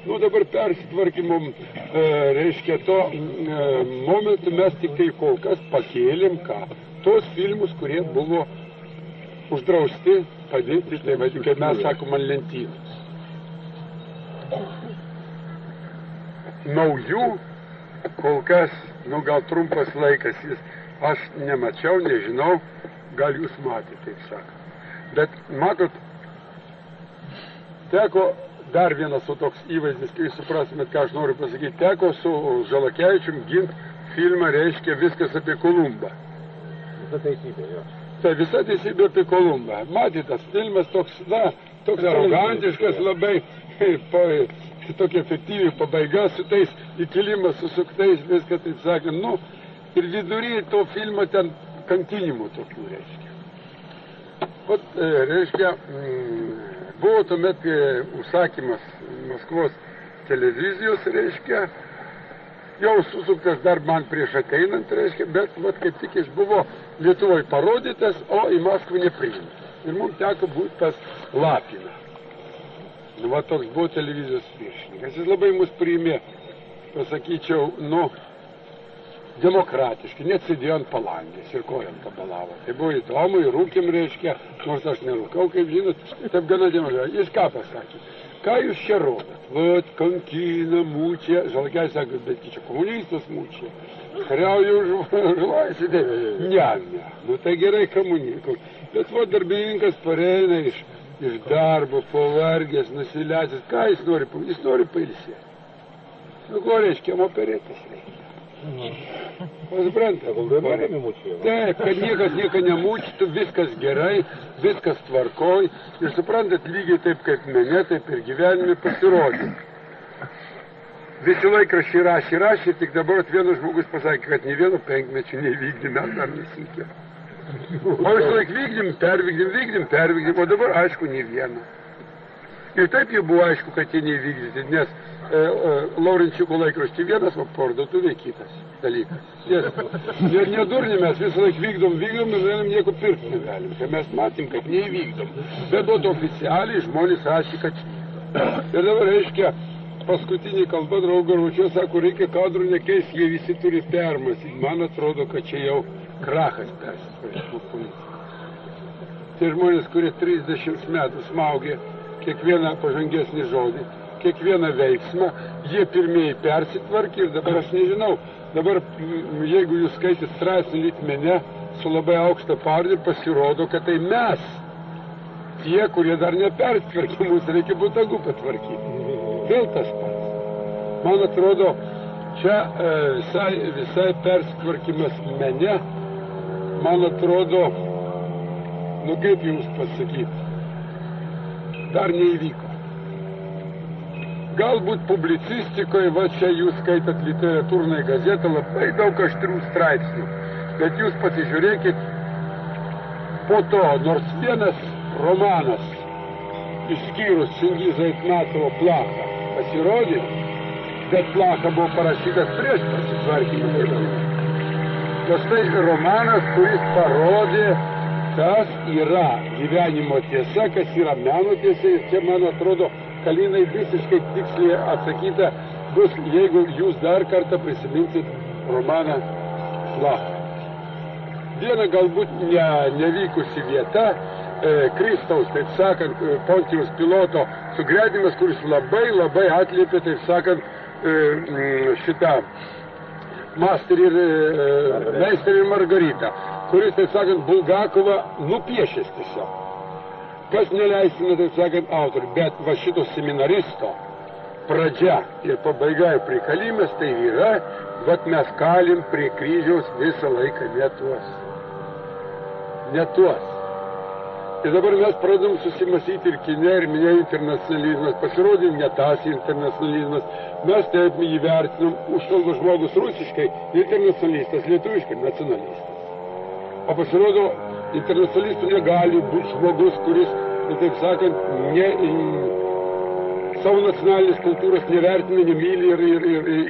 Dabar persitvarkymo, reiškia, to momentu mes tik tai kol kas pakėlėm tos filmus, kurie buvo uždrausti, padėti, tai vadin, kaip mes sakom, ant lentynos. Naujų, kol kas, gal trumpas laikas, aš nemačiau, nežinau, gal jūs matėte, taip sakant. Bet, matot, teko dar vienas toks įvaizdis, kai suprasimėt, ką aš noriu pasakyti, teko su Žalakevičium ginti filmą, reiškia, viskas apie Kolumbą. Visa teisybė, jo. Tai visa teisybė apie Kolumbą. Matytas filmas toks arogantiškas, labai tokia efektyvi pabaiga, su tais įkilimas, susuktais, viską taip sakant, ir vidury to filmo ten kankinimų tokių, reiškia. Reiškia, buvo tuomet užsakymas Maskvos televizijos, reiškia, jau susuktas dar man prieš ateinant, reiškia, bet kaip tik jis buvo Lietuvoje parodytas, o į Maskvą nepriimtas. Ir mums teko būti pas Lapiną. Toks buvo televizijos viršininkas. Jis labai mus priėmė, pasakyčiau, demokratiškai, net sėdėjo ant palangės ir kojant pabalavo. Tai buvo įdomu, ir rūkėm, reiškia, nors aš nerūkau, kaip žinot, taip gana demokratiškai. Jis ką pasakė? Ką jūs čia rodat? Kankina, mūčia. Žalakevičius sako, bet čia komunistus mūčia. Kariauja už laisvę. Ne. Tai gerai komunistus. Bet darbininkas pareina iš darbo, pavargęs, nusileidęs. Ką jis nori? Jis nori pailsėti. Ko reiškia, operetas reikia. Suprantate? Taip, kad niekas nieko nemūčytų, viskas gerai, viskas tvarkoj. Ir suprantat, lygiai taip kaip mene, taip ir gyvenime pasirodė. Visi laikraščiai rašė, tik dabar vienas žmogus pasakė, kad nei vieno penkmečio nevykdėm, mes dar nesikėm. O vis laik pervykdėm, o dabar aišku, nei vieno. Ir taip jau buvo aišku, kad jie nevykdyti, nes Laurenčiuko laikraštį vienas, o parduotuvė kitas dalykas. Nedurni mes visą laik vykdom ir nieko pirkti negalim. Tai mes matėm, kad neįvykdom. Bet oficialiai žmonės rašė, kad ir dabar reiškia, paskutinį kalbą draugo Rūčio sako, reikia kadrų nekeis, jie visi turi permąstyti. Man atrodo, kad čia jau krachas persitvarkė. Tai žmonės, kurie 30 metų smaugė kiekvieną pažangesnį žodį, kiekvieną veiksmą, jie pirmieji persitvarkė ir dabar aš nežinau. Dabar, jeigu jūs skaitit straipsnį Litmene su labai aukšta pavardė, pasirodo, kad tai mes, tie, kurie dar nepersitvarkė, mums reikia Botagu patvarkyti. Vėl tas pats. Man atrodo, čia visai perskvarkimas mene, man atrodo, nu kaip jums pasakyti, dar neįvyko. Galbūt publicistikoje, va čia jūs skaitat literatūrinę gazetą, labai daug aštrių straipsnių, bet jūs pasižiūrėkit po to, nors vienas romanas, išskyrus Čingizą Aitmatovo Plachą, pasirodė, bet Placha buvo parašytas prieš pasitvarkymą. Tas tai romanas, kuris parodė, kas yra gyvenimo tiesa, kas yra meno tiesa, ir čia, man atrodo, Kalinai visiškai tiksliai atsakyta bus, jeigu jūs dar kartą prisiminsit romaną Placha. Viena galbūt nevykusi vieta, Kristaus, taip sakant, Pontijaus Piloto sugredimas, kuris labai atliepė, taip sakant, šitą Meisterį ir Margaritą, kuris, taip sakant, Bulgakovą nupiešęs tiesiog. Kas neleistina, taip sakant, autorių, bet va šito seminaristo pradžia ir pabaiga ir prikalimas tai yra, bet mes kalim prie kryžiaus visą laiką ne tuos. Ir dabar mes pradedam susimąstyti ir kine, ir minėjau internacionalizmas, pasirodė ne tas internacionalizmas, mes taip jį vertinam, užkalba žmogus rusiškai, internacionalistas, lietuviškai, nacionalistas. O pasirodo, internacionalistų negali būti žmogus, kuris, taip sakant, savo nacionalinės kultūros nevertina, nemyli ir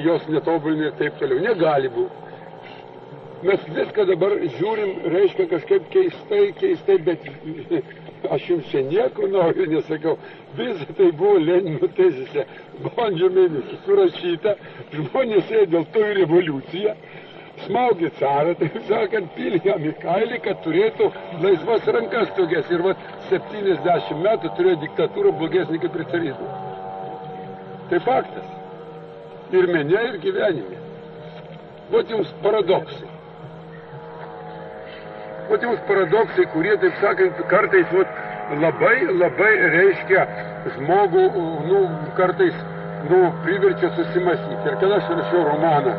jos netobulina ir taip toliau. Negali būti. Mes viską dabar žiūrim, reiškia kažkaip keistai, bet aš jums čia nieko naujo nesakau. Visą tai buvo Lenino tezėse balandžio mėnesį surašyta, žmonės ėjo dėl to į revoliuciją, smaugė carą, taip sakant, pylė jam į kailį, kad turėtų laisvas rankas tokias. Ir vat 70 metų turėjo diktatūrą blogesnį kaip ir carizmas. Tai faktas. Ir mene, ir gyvenime. Vat jums paradoksai. Vat jums paradoksai, kurie, taip sakant, kartais labai reiškia žmogų, kartais, priverčia susimąstyti. Ir kada aš rašiau romaną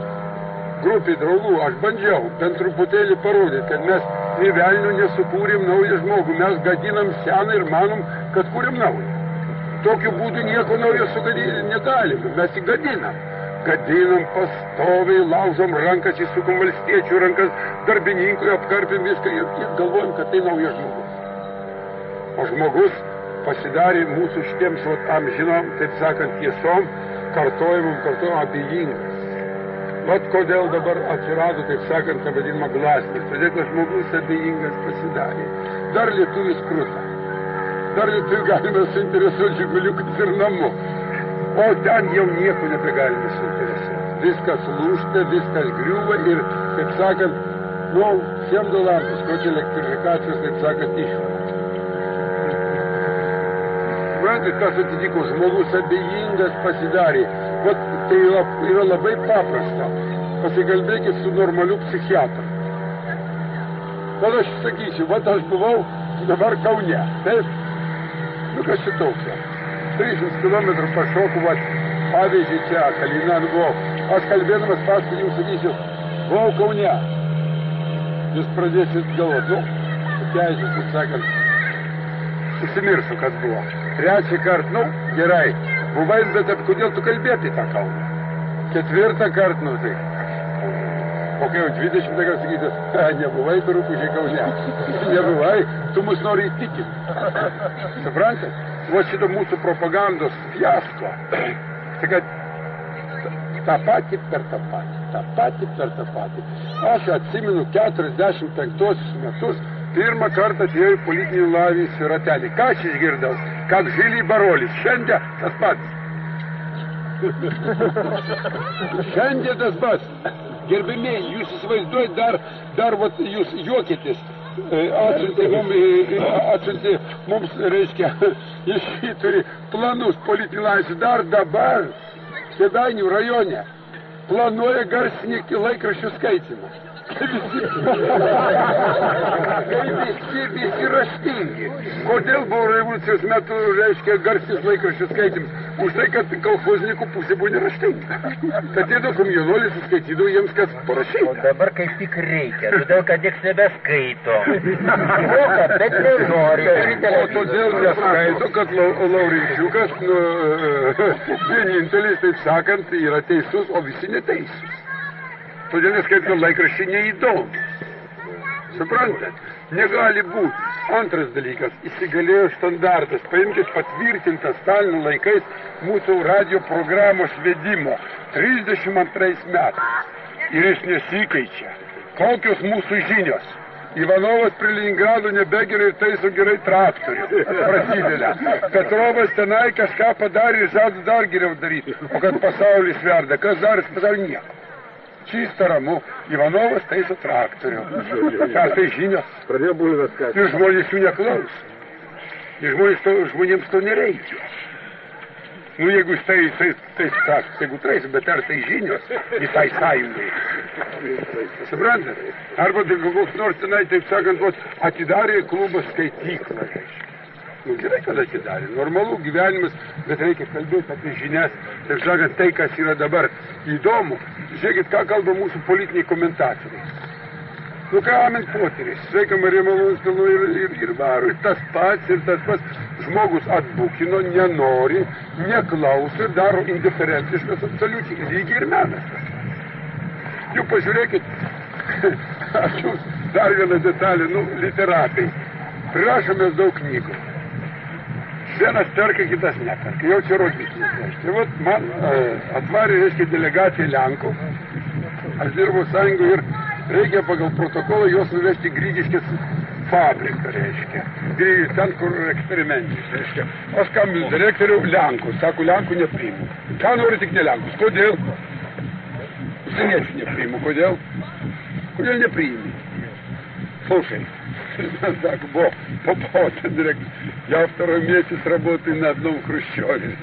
Grupė draugų, aš bandžiau bent truputėlį parodyti, kad mes nė velnių nesukūrėm naują žmogų, mes gadinam seną ir manom, kad kūrėm naują. Tokiu būdu nieko naujo sugadinti negalime, mes jį gadinam. Gadinam pastoviai, laužom rankas, įsukom valstiečių rankas, darbininkui apkarpim viską ir galvojam, kad tai naujas žmogus. O žmogus pasidarė mūsų šitiems amžinom, taip sakant, tiesom, kartojimam abejingas. Vat kodėl dabar atsirado, taip sakant, tą vadinamą glasnį. Todėl, kad žmogus abejingas pasidarė. Dar lietuvis kruta. Dar lietuvių galime suinteresuoti žiguliukas ir namu. O ten jau nieko nebegalime suinteresuoti. Viskas lūžta, viskas griūva ir, taip sakant, $7, kokia elektrifikacijos, taip sakant, išvada. Suprantate, kas atitiko, žmogus abejingas pasidarė. Vat tai yra labai paprasta. Pasikalbėkit su normaliu psichiatru. Tada aš sakysiu, vat aš buvau dabar Kaune. Taip? Kas šitokia? 300 km pašoku, vat, pavyzdžiui, čia, Kalinan buvau. Aš kalbėdamas paskui jums sakysiu, buvau Kaune. Jūs pradėsit galvoti, teisės, taip sakant, susimirsiu, kas buvo. Trečią kartą, gerai, buvai, bet kodėl tu kalbėti tą Kauną? Ketvirtą kartą, tai. O kai jau 20 kartą sakytas, nebuvai, tu rūpužiai Kaune. Nebuvai, tu mus nori įtikinti. Suprantat? Va šito mūsų propagandos fiasko. Tai kad tą patį per tą patį. Aš atsimenu 45 metus, pirmą kartą atėjau į politinį lavinį ratelį. Ką aš išgirdau? Kad Žilį Barolis. Šiandien tas pats. Šiandien tas pats. Gerbėmiai, jūs įsivaizduojate, dar vat, jūs juokitės. Atsiuntė mums, reiškia, jis turi planus politinį laisvę. Dar dabar Kėdainių rajone planuoja garsinį laikraščių skaitimą. Visi raštingi. Kodėl buvo revoliucijos metu, reiškia, garsius laikraščius skaitymus? Už tai, kad kolchoznikų pusė buvo neraštinga. Kad tie komjaunuoliai suskaitydavo jiems, kas parašyta. O dabar kaip tik reikia, todėl kad nieks nebeskaito. Moka, bet nenori. O todėl neskaito, kad Laurinčiukas, vienintelis, taip sakant, yra teisus, o visi neteisūs. Todėl neskaito, kad laikraščiai neįdomus. Suprantat? Negali būti. Antras dalykas, įsigalėjo standartas. Paimkit patvirtintas Stalino laikais mūsų radio programos vedimo 32 metais. Ir jis nesikeičia. Kokios mūsų žinios? Ivanovas prie Leningrado nebegeria ir taiso gerai traktorių. Prasidėlė. Petrovas tenai kažką padarė ir žada dar geriau daryti. O kad pasaulis verda, kas darys pasaulis nieko. Čista ramu, Ivanovas taiso traktorių. Ar tai žinios? Pradėjo bulves kąsti. Ir žmonės jų neklauso. Ir žmonėms to nereikia. Nu, jeigu jis tai saks, jeigu tais, bet ar tai žinios į tai sąjungai. Suprantat? Arba koks nors tenai, taip sakant, atidarė klubą skaityklą. Nu, gerai, kad atidarė. Normalu gyvenimas, bet reikia kalbėti apie žinias. Taip sakant, tai, kas yra dabar įdomu. Žiūrėkit, ką kalba mūsų politiniai komentatoriai. Nu, ką Amen Poteris, sveika Marija Malūnas Pilnu ir varo. Ir tas pats. Žmogus atbukino, nenori, neklauso ir daro indiferentiškas absoliučiai. Lygiai ir menas. Juk pažiūrėkit, aš jums dar vieną detalę, literatai. Prirašomės daug knygų. Vienas perka, kitas neperka. Jau čia rodiklis. Tai vat man atvarė, reiškia, delegacija Lenkų. Aš dirbau sąjungoje ir reikia pagal protokolą juos nuvežti Grigiškės fabriką, reiškia. Ten, kur eksperimentis, reiškia. Aš skambinu direktoriau Lenkų. Sako, Lenkų nepriimu. Ką nori tik ne Lenkus? Kodėl? Užsieniečių nepriimu. Kodėl? Kodėl nepriimi? Слушай, так, попал директор. Я второй месяц работаю на одном хрущеве.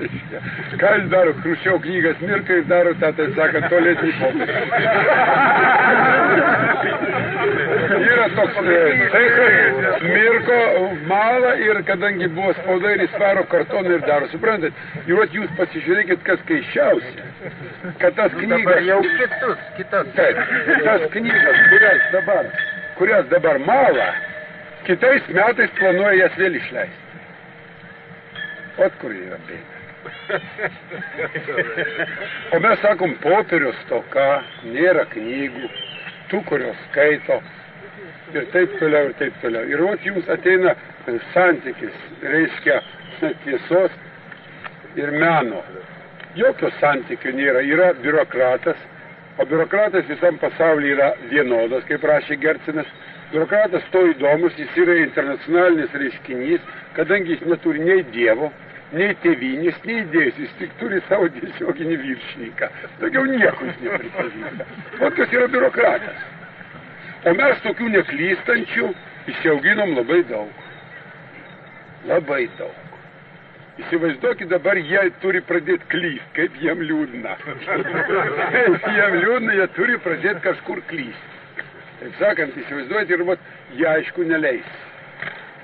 Каждый дару хрущев книга с Миркой, дару тата сака туалетный попыт. Yra toks cechas, Mirko mala ir kadangi buvo spauda ir įsvaro kartoną ir daro, suprantat? Ir jūs pasižiūrėkit, kas keisčiausia, kad tas knygas... Dabar jau kitas. Taip, tas knygas, kurias dabar mala, kitais metais planuoja jas vėl išleisti. Ot kur yra bėda. O mes sakom, popierių stoka, nėra knygų, tų, kurios skaito, ir taip toliau, ir taip toliau. Ir ot jums ateina santykis, reiškia tiesos ir meno. Jokio santykio nėra, yra biurokratas, o biurokratas visam pasaulyje yra vienodas, kaip rašė Gercinas. Biurokratas to įdomus, jis yra internacionalinis reiškinys, kadangi jis neturi nei dievo, nei tėvynės, nei idėjus, jis tik turi savo tiesioginį viršininką. Daugiau nieko jis nepripažįsta. O kas yra biurokratas? O mes tokių neklystančių įsiauginom labai daug. Labai daug. Įsivaizduokit, dabar jie turi pradėti klyst, kaip jiem liūdna. Kaip jiem liūdna, jie turi pradėti kažkur klyst. Taip sakant, įsivaizduojate, ir jie aišku neleis.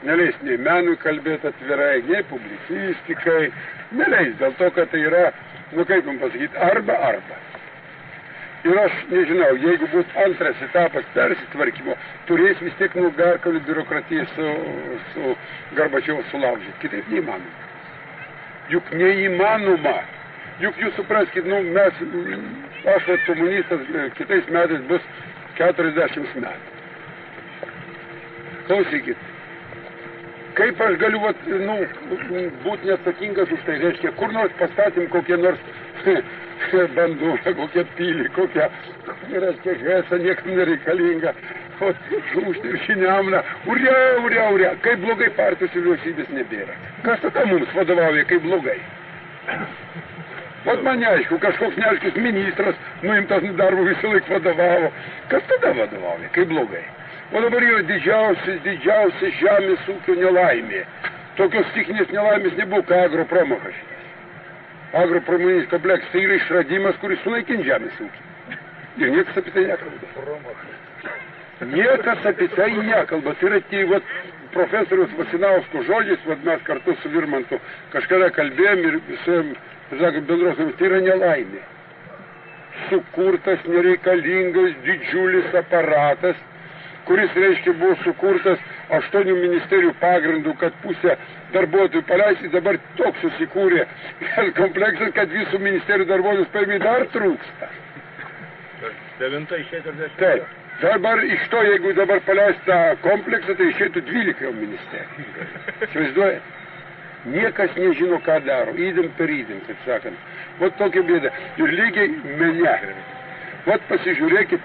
Neleis nei menui kalbėti atvirai, nei publicistikai. Neleis, dėl to, kad tai yra, kaip jums pasakyti, arba. Ir aš nežinau, jeigu bus antras etapas persitvarkymo, turės vis tiek nugarkalių biurokratiją su Gorbačiovu sulaužyti. Kitaip neįmanoma. Juk neįmanoma. Juk jūs supraskit, aš komunistas kitais metais bus 40 metų. Klausykit, kaip aš galiu būti neatsakingas už tai, reiškia, kur nors pastatym kokie nors bandų, kokie pilį, kokie, reiškia, hesa niekam nereikalinga, žūšti ir šiniamna, uria, kaip blogai partijos ir vyriausybės nebėra. Kas tada mums vadovauja, kaip blogai? Vat man neaišku, kažkoks neaiškus ministras, nuimtas darbo visą laik vadovavo. Kas tada vadovauja, kaip blogai? O dabar yra didžiausia žemės ūkio nelaimė. Tokios stichinės nelaimės nebuvo, ką agropromachas. Agropramoninis kompleksas tai yra išradimas, kuris sunaikins žemės ūkį. Ir niekas apie tai nekalba. Niekas apie tai nekalba. Tai yra tie profesoriaus Vasinausko žodžiais, mes kartu su Virmantu kažkada kalbėjom ir visiem, sakom, bendrosiomis, tai yra nelaimė. Sukurtas nereikalingas didžiulis aparatas, kuris, reiškia, buvo sukurtas 8 ministerijų pagrindų, kad pusę darbuotojų paleisti, dabar toks susikūrė kompleksas, kad visų ministerijų darbuotojus paėmė dar trūksta. 9 išėtų 10. Taip. Dabar iš to, jeigu dabar paleist tą kompleksą, tai išėtų 12 ministerijų. Įsivaizduojat? Niekas nežino, ką daro. Įdėm per įdėm, taip sakant. Vat tokia bėda. Ir lygiai mene. Vat pasižiūrėkit,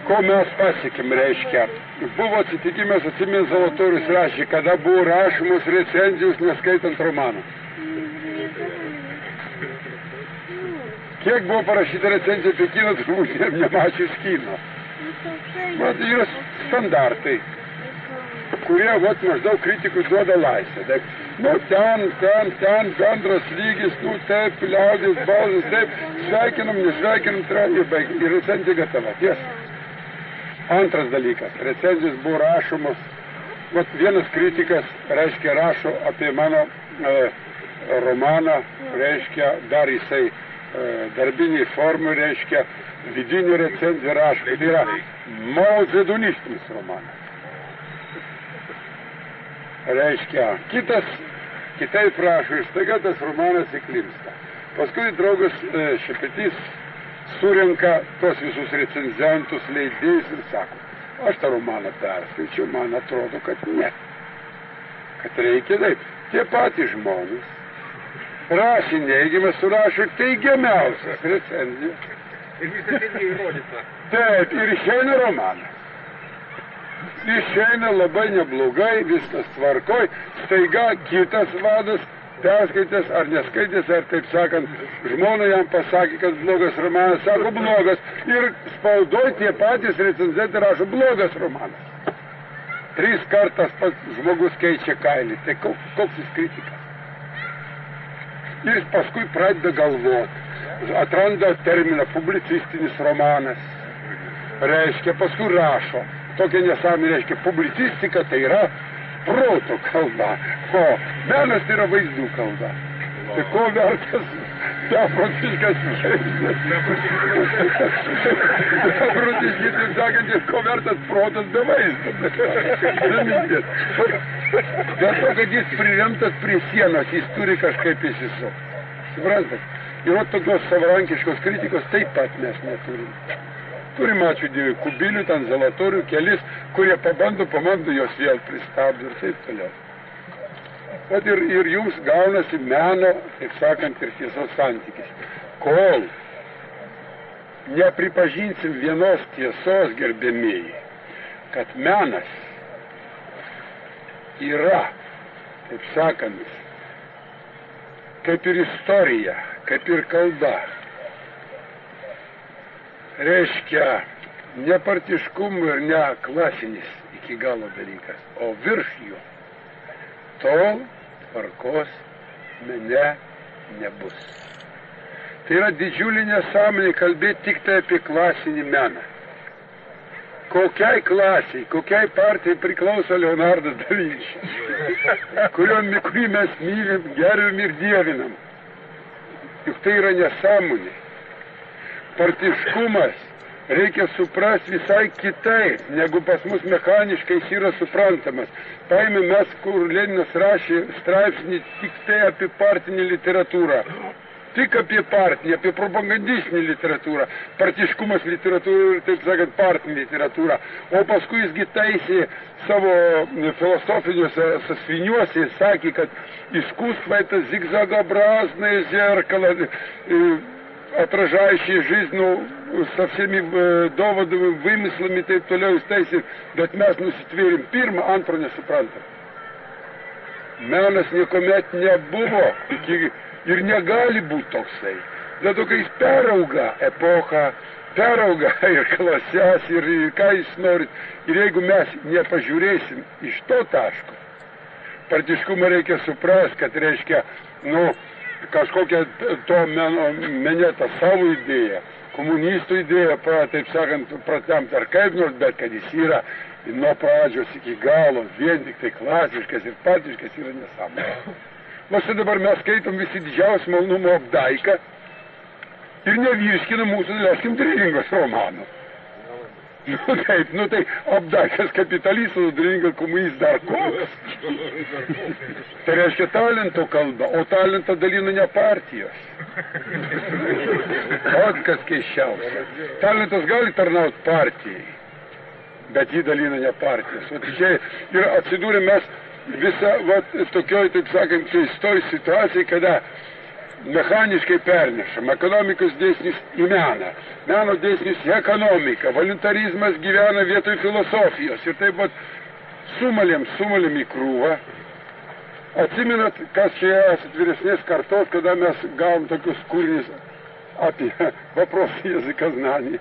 ko mes pasiekėm, reiškia. Buvo atsitikimas, atsimins, Zalatorius rašė, kada buvo rašomos recenzijos, neskaitant romanų. Kiek buvo parašyta recenzija apie kiną, turbūt nemačius kino. Vat yra standartai, kurie maždaug kritikui duoda laisvę. Nu, ten, bendras lygis, nu, taip, liaudis, balsas, taip, sveikinam, nesveikinam, ir recenzija gatava. Tiesa. Antras dalykas, recenzijos buvo rašomos, vienas kritikas, reiškia, rašo apie mano romaną, reiškia, dar jisai darbiniai formai, reiškia, vidinį recenziją rašo, kad yra mauzedonistinis romanas. Reiškia, kitaip rašo, ir staiga tas romanas įklimsta. Paskui draugas Šepetys surenka tos visus recenzentus, leidėjus ir sako, aš tą romaną perskaičiau, man atrodo, kad ne. Kad reikia taip. Tie patys žmonės rašė neigiamą, surašo teigiamiausias recenzijas. Ir viskas irgi įrodyta. Taip, ir išeina romanas. Išeina labai neblogai, viskas tvarkoj, staiga kitas vadas perskaitęs ar neskaitęs, ar taip sakant, žmona jam pasakė, kad blogas romanas, sako blogas, ir spaudoj tie patys recenzentai rašo blogas romanas. 3 kartas pats žmogus keičia kailį, tai koks jis kritikas. Ir jis paskui pradeda galvoti, atranda terminą publicistinis romanas, reiškia, paskui rašo, tokia nesąmonė, reiškia, publicistika tai yra proto kalba, o menas tai yra vaizdų kalba. Tai ko vertas beprotiškas keistas. Beprotiškai, taip sakant, ko vertas protas be vaizdo. Dėl to, kad jis priremtas prie sienos, jis turi kažkaip įsisukti. Suprantat? Ir tokios savarankiškos kritikos taip pat mes neturim. Turim, ačiū Dievui, Kubilių, ten Zalatorių, kelis, kurie pabando, jos vėl pristabdo ir taip toliau. Vat ir jums gaunasi meno, taip sakant, ir tiesos santykis. Kol nepripažinsim vienos tiesos, gerbėmieji, kad menas yra, taip sakant, kaip ir istorija, kaip ir kalba, reiškia ne partiškumų ir ne klasinis iki galo dalykas, o virš jo, tol tvarkos mene nebus. Tai yra didžiulė nesąmonė kalbėti tik tai apie klasinį meną. Kokiai klasiai, kokiai partijai priklauso Leonardas da Vinci, kurį mes mylim, gerbim ir dievinam. Juk tai yra nesąmonė. Partiškumas reikia suprasti visai kitaip, negu pas mus mechaniškai jis yra suprantamas. Paėmė mes, kur Leninas rašė straipsnį tik tai apie partinį literatūrą. Tik apie partinį, apie propagandistinį literatūrą. Partiškumas literatūra ir, taip sakant, partinį literatūrą. O paskui jisgi taisė savo filosofiniuose sasviniuose и sakė, kad искусство это зигзагообразное зеркало, отражающее жизнь, со всеми доводами, вымыслами, taip toliau jis taisė, bet mes nusitvėrim pirmą, antro nesuprantam. Menas niekuomet nebuvo ir negali būti toksai. Dėl to, kai jis perauga epochą, perauga ir klases, ir ką jis nori. Ir jeigu mes nepažiūrėsim iš to taško, partiškumą reikia suprasti, kad reiškia, kažkokia to menėta savo idėja, komunistų idėją, taip sakant, pratemti ar kaip nors, bet kad jis yra nuo pradžios iki galo vien tik tai klasiškas ir partiškas yra nesąmonė. O štai dabar mes skaitom visi didžiausią malonumo Apdaiką ir nevirškinam mūsų, leiskim, Drėlingos romanų. Nu tai Apdaikas kapitalistas, Drėlingas komunistas dar koks. Tai reiškia talento kalba, o talentą dalino ne partijos. O kas keisčiausia. Talentas gali tarnauti partijai, bet jį dalina ne partijos. O čia ir atsidūrė mes visą tokioj, taip sakant, keistoj situacijai, kada mechaniškai pernešam ekonomikos dėsnis į meną, meno dėsnis į ekonomiką, voluntarizmas gyvena vietoj filosofijos ir taip pat sumalėm į krūvą. Atsimenat, kas čia esat vyresnės kartos, kada mes gavom tokius kūrinius apie вопрос языка знаний.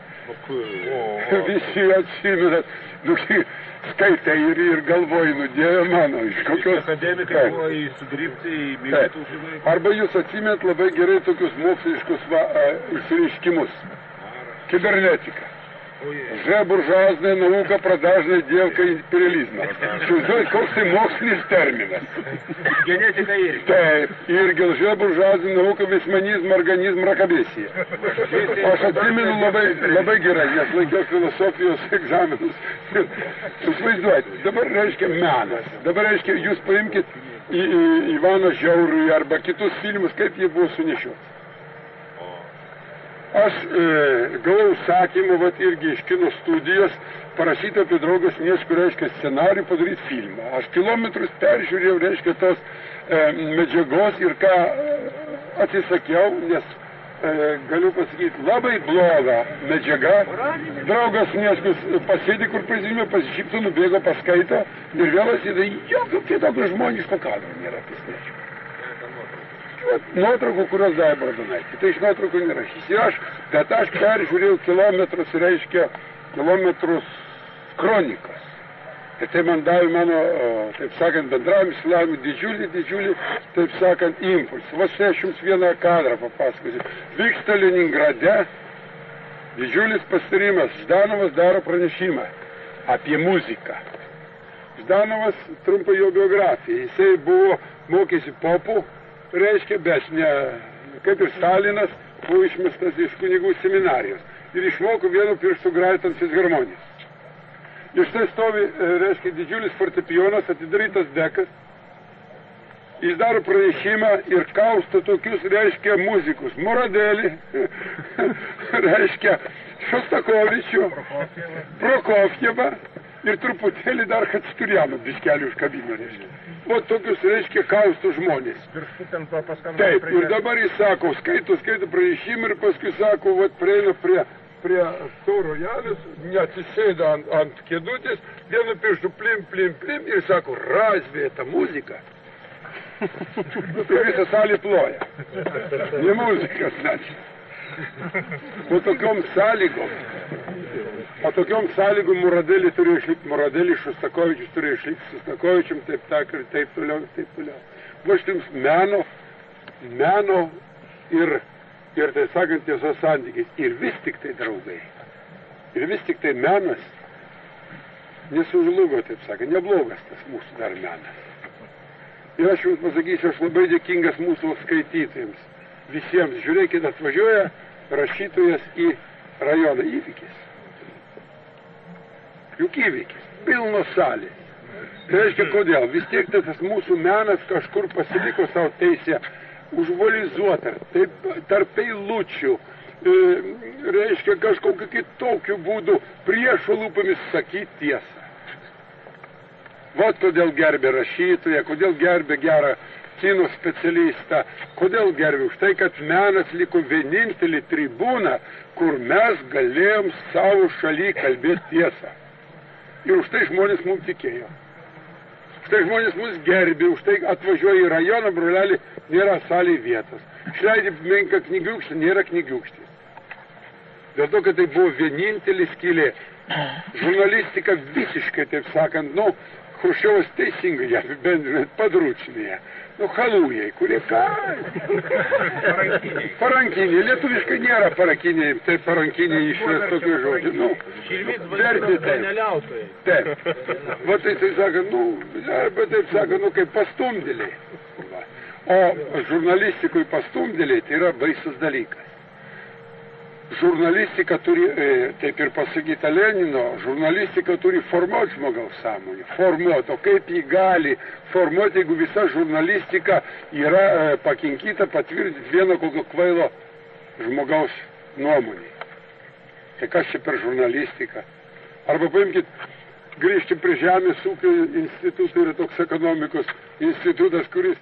Visi atsimenat, skaitai ir galvoji, Dieve mano, iš kokios... Akademikai buvo įsudribti į militų žinai. Arba jūs atsimet labai gerai tokius moksliškus išsireiškimus. Кибернетика. Буржуазная наука продажная девка империализма. Koks tai mokslinis terminas. Genetika irgi. Taip, irgi buržuazinė nauka vismanizm, organizm, rakabesija. Aš atsimenu labai gerai, nes laikiau filosofijos egzaminus. Susvaizduojat, dabar reiškia menas. Dabar reiškia, jūs paimkit Ivaną Žiaurų arba kitus filmus, kaip jie buvo sunešioti. Aš gavau užsakymą, irgi iš kino studijos, parašyti apie Draugą Sniečkų, reiškia, scenarijų padaryti filmą. Aš kilometrus peržiūrėjau, reiškia, tos medžiagos ir ką atsisakiau, nes galiu pasakyti, labai bloga medžiaga. Draugas Sniečkus pasėdė, kur prezidime, pasišypso, nubėgo, paskaito ir vėl atsėdė, jokio kitokio žmoniško kadro nėra apie Sniečką. Nuotraukų, kurios davė Bradonaitė. Tai iš nuotraukų nerašysiu bet aš peržiūrėjau kilometrus, reiškia, kilometrus kronikas. Ir tai man davė mano, taip sakant, bendravim išsilavimui didžiulį, taip sakant, impulsą. Va, aš jums vieną kadrą papasakosiu. Vyksta Leningrade didžiulis pasitarimas. Ždanovas daro pranešimą apie muziką. Ždanovas, trumpa jo biografija. Jisai buvo, mokėsi popų, reiškia, bet ne, kaip ir Stalinas, buvo išmestas iš kunigų seminarijos ir išmoko vienu pirštu grajant fisharmonijos. Ir štai stovi, reiškia, didžiulis fortepijonas, atidarytas dekas, jis daro pranešimą ir kausto tokius, reiškia, muzikus, Muradelį, reiškia, Šostakovičių, Prokofjevą ir truputėlį dar Hačaturianų biškelį užkabino, reiškia. O tokius, reiškia, kaustų žmonės. Taip, ir dabar jis sako, skaito pranešimą ir paskui sako, prieina prie to rojalis, neatsisėda ant kėdutės, vienu pirštu plim ir sako, razvė ta muzika. Ir visą salį ploja. Ne muzika, значит. Po tokiom sąlygom Muradelį turėjo išlikti Muradelį, Šostakovičius turėjo išlikti Šostakovičium, taip toliau. Va šitiems meno ir tai sakant tiesos santykiais. Ir vis tik tai draugai. Ir vis tik tai menas nesužlugo, taip sakant, neblogas tas mūsų dar menas. Ir aš jums pasakysiu, aš labai dėkingas mūsų skaitytojams. Visiems, žiūrėkit, atvažiuoja rašytojas į rajoną, įvykis. Juk įvykis, pilnos salės. Tai reiškia, kodėl? Vis tiek tas mūsų menas kažkur pasiliko savo teisę užvalizuotą, tarp eilučių, reiškia, kažkokiu kitokiu būdu priešo lūpomis sakyti tiesą. Vat kodėl gerbė rašytoją, kodėl gerbė gerą kino specialistą, kodėl gerbė už tai, kad menas liko vienintelį tribūną, kur mes galėjom savo šaly kalbėti tiesą. Ir už tai žmonės mums tikėjo. Už tai žmonės mus gerbė, už tai atvažiuoja į rajoną, brolelį, nėra salėje vietos. Išleidė menką knygiukštį, nėra knygiukštės. Dėl to, kad tai buvo vienintelis skylė. Žurnalistika visiškai, taip sakant, Chruščiovas teisingai ją apibendrina padrūčinėje. Nu, halujai, kurie ką? Parankiniai. Lietuviškai nėra parankiniai, tai parankiniai išvės tokių žodžių. Nu, verti taip. Taip. Va tai sako, nu, arba taip sako, nu, kaip pastumdėliai. O žurnalistikui pastumdėliai tai yra baisus dalykas. Žurnalistika turi, taip ir pasakyta Lenino, žurnalistika turi formuoti žmogaus sąmonę. Formuoti. O kaip jį gali formuoti, jeigu visa žurnalistika yra pakinkyta patvirtinti vieno kokio kvailo žmogaus nuomonį. Tai kas čia per žurnalistiką? Arba paimkit, grįžti prie Žemės ūkio institutų, yra toks ekonomikos institutas, kuris